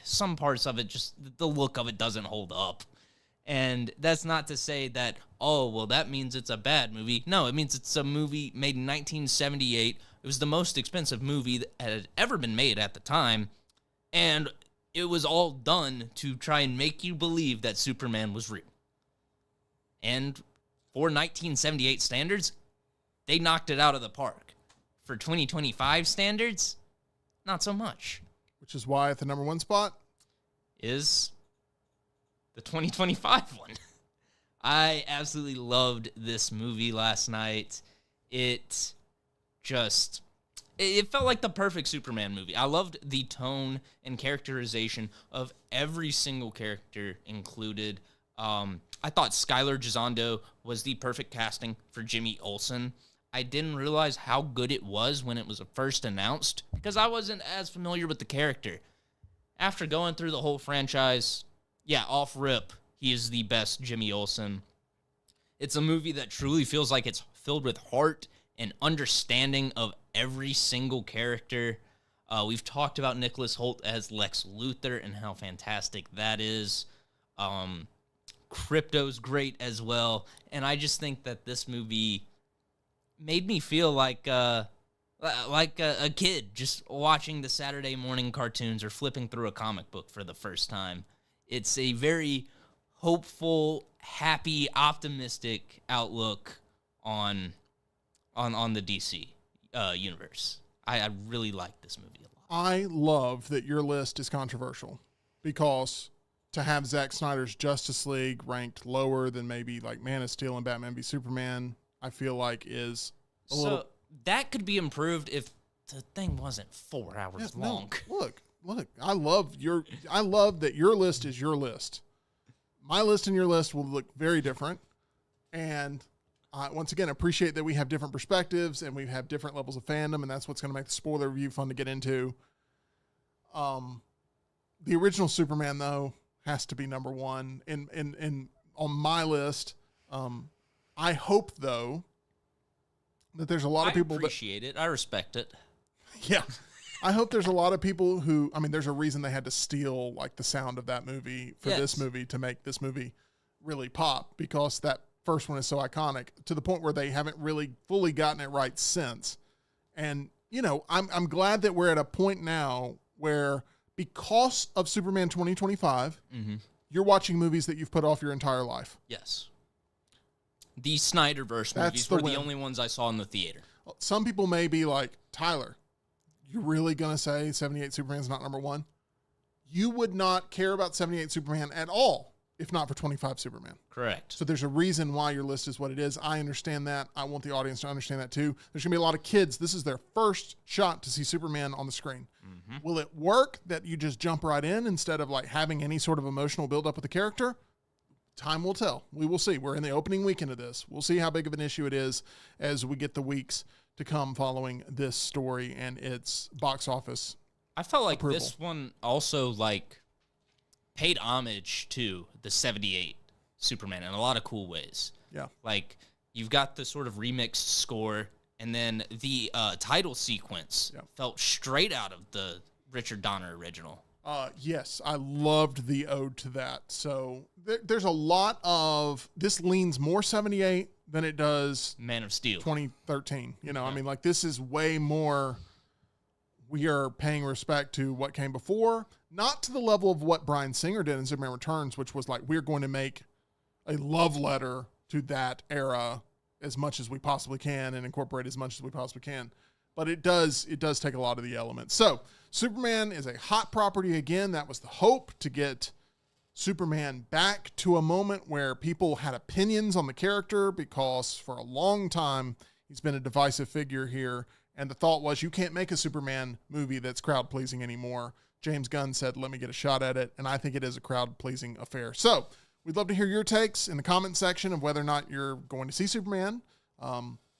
Some parts of it, just the look of it doesn't hold up. And that's not to say that, that means it's a bad movie. No, it means it's a movie made in 1978. It was the most expensive movie that had ever been made at the time. And it was all done to try and make you believe that Superman was real. And for 1978 standards, they knocked it out of the park. For 2025 standards, not so much. Which is why at the number 1 spot is the 2025 one. I absolutely loved this movie last night. It felt like the perfect Superman movie. I loved the tone and characterization of every single character included. I thought Skylar Gisondo was the perfect casting for Jimmy Olsen. I didn't realize how good it was when it was first announced because I wasn't as familiar with the character. after going through the whole franchise, yeah, off rip, he is the best Jimmy Olsen. It's a movie that truly feels like it's filled with heart and understanding of every single character. We've talked about Nicholas Hoult as Lex Luthor and how fantastic that is. Crypto's great as well. And I just think that this movie made me feel like a kid just watching the Saturday morning cartoons or flipping through a comic book for the first time. It's a very hopeful, happy, optimistic outlook on the DC universe. I really like this movie a lot. I love that your list is controversial because to have Zack Snyder's Justice League ranked lower than maybe like Man of Steel and Batman v Superman, I feel like is a little. That could be improved if the thing wasn't 4 hours long. No, look, I love that your list is your list. My list and your list will look very different. And once again, appreciate that we have different perspectives and we have different levels of fandom, and that's what's going to make the spoiler review fun to get into. The original Superman, though, has to be number one in on my list. I hope, though, that there's a lot of people. I appreciate it. I respect it. Yeah. I hope there's a lot of people who, there's a reason they had to steal like the sound of that movie for this movie to make this movie really pop, because that first one is so iconic to the point where they haven't really fully gotten it right since. And, I'm glad that we're at a point now where because of Superman 2025, you're watching movies that you've put off your entire life. Yes. The Snyderverse movies were the only ones I saw in the theater. Some people may be like, Tyler, you're really going to say 78 Superman's not number one? You would not care about 78 Superman at all if not for 25 Superman. Correct. So there's a reason why your list is what it is. I understand that. I want the audience to understand that too. There's going to be a lot of kids. This is their first shot to see Superman on the screen. Will it work that you just jump right in instead of like having any sort of emotional buildup with the character? Time will tell. We will see. We're in the opening weekend of this. We'll see how big of an issue it is as we get the weeks to come following this story and its box office. I felt like approval. This one also like paid homage to the 78 Superman in a lot of cool ways. Yeah. Like you've got the sort of remixed score, and then the title sequence felt straight out of the Richard Donner original. Yes, I loved the ode to that. So there's a lot of, this leans more 78 than it does Man of Steel 2013. Like this is way more, we are paying respect to what came before, not to the level of what Bryan Singer did in Superman Returns, which was like, we're going to make a love letter to that era as much as we possibly can and incorporate as much as we possibly can. But it does take a lot of the elements. So Superman is a hot property again. That was the hope, to get Superman back to a moment where people had opinions on the character, because for a long time he's been a divisive figure here. And the thought was, you can't make a Superman movie that's crowd pleasing anymore. James Gunn said, let me get a shot at it. And I think it is a crowd pleasing affair. So we'd love to hear your takes in the comment section of whether or not you're going to see Superman.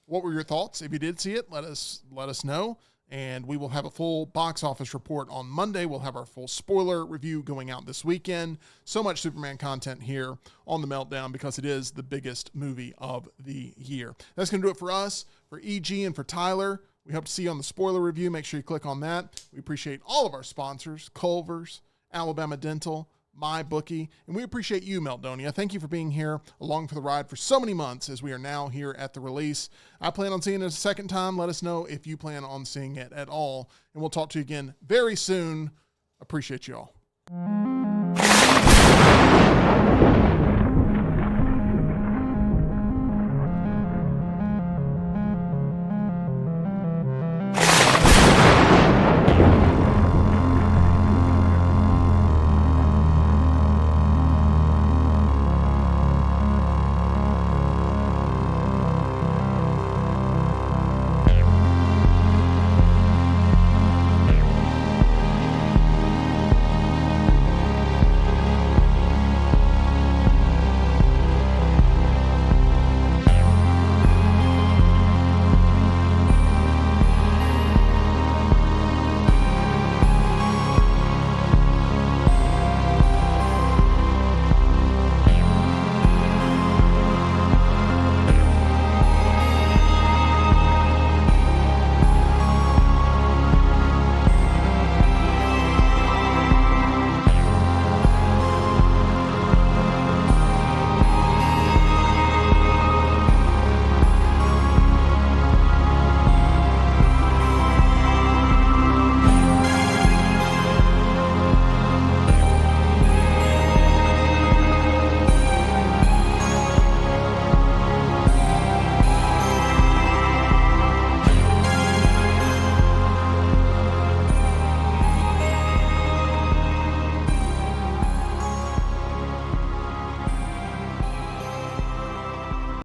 What were your thoughts? If you did see it, let us know. And we will have a full box office report on Monday. We'll have our full spoiler review going out this weekend. So much Superman content here on The Meltdown, because it is the biggest movie of the year. That's going to do it for us, for EG, and for Tyler. We hope to see you on the spoiler review. Make sure you click on that. We appreciate all of our sponsors, Culver's, Alabama Dental, MyBookie, and we appreciate you, Meltdonia. Thank you for being here along for the ride for so many months as we are now here at the release. I plan on seeing it a second time. Let us know if you plan on seeing it at all, and we'll talk to you again very soon. Appreciate you all.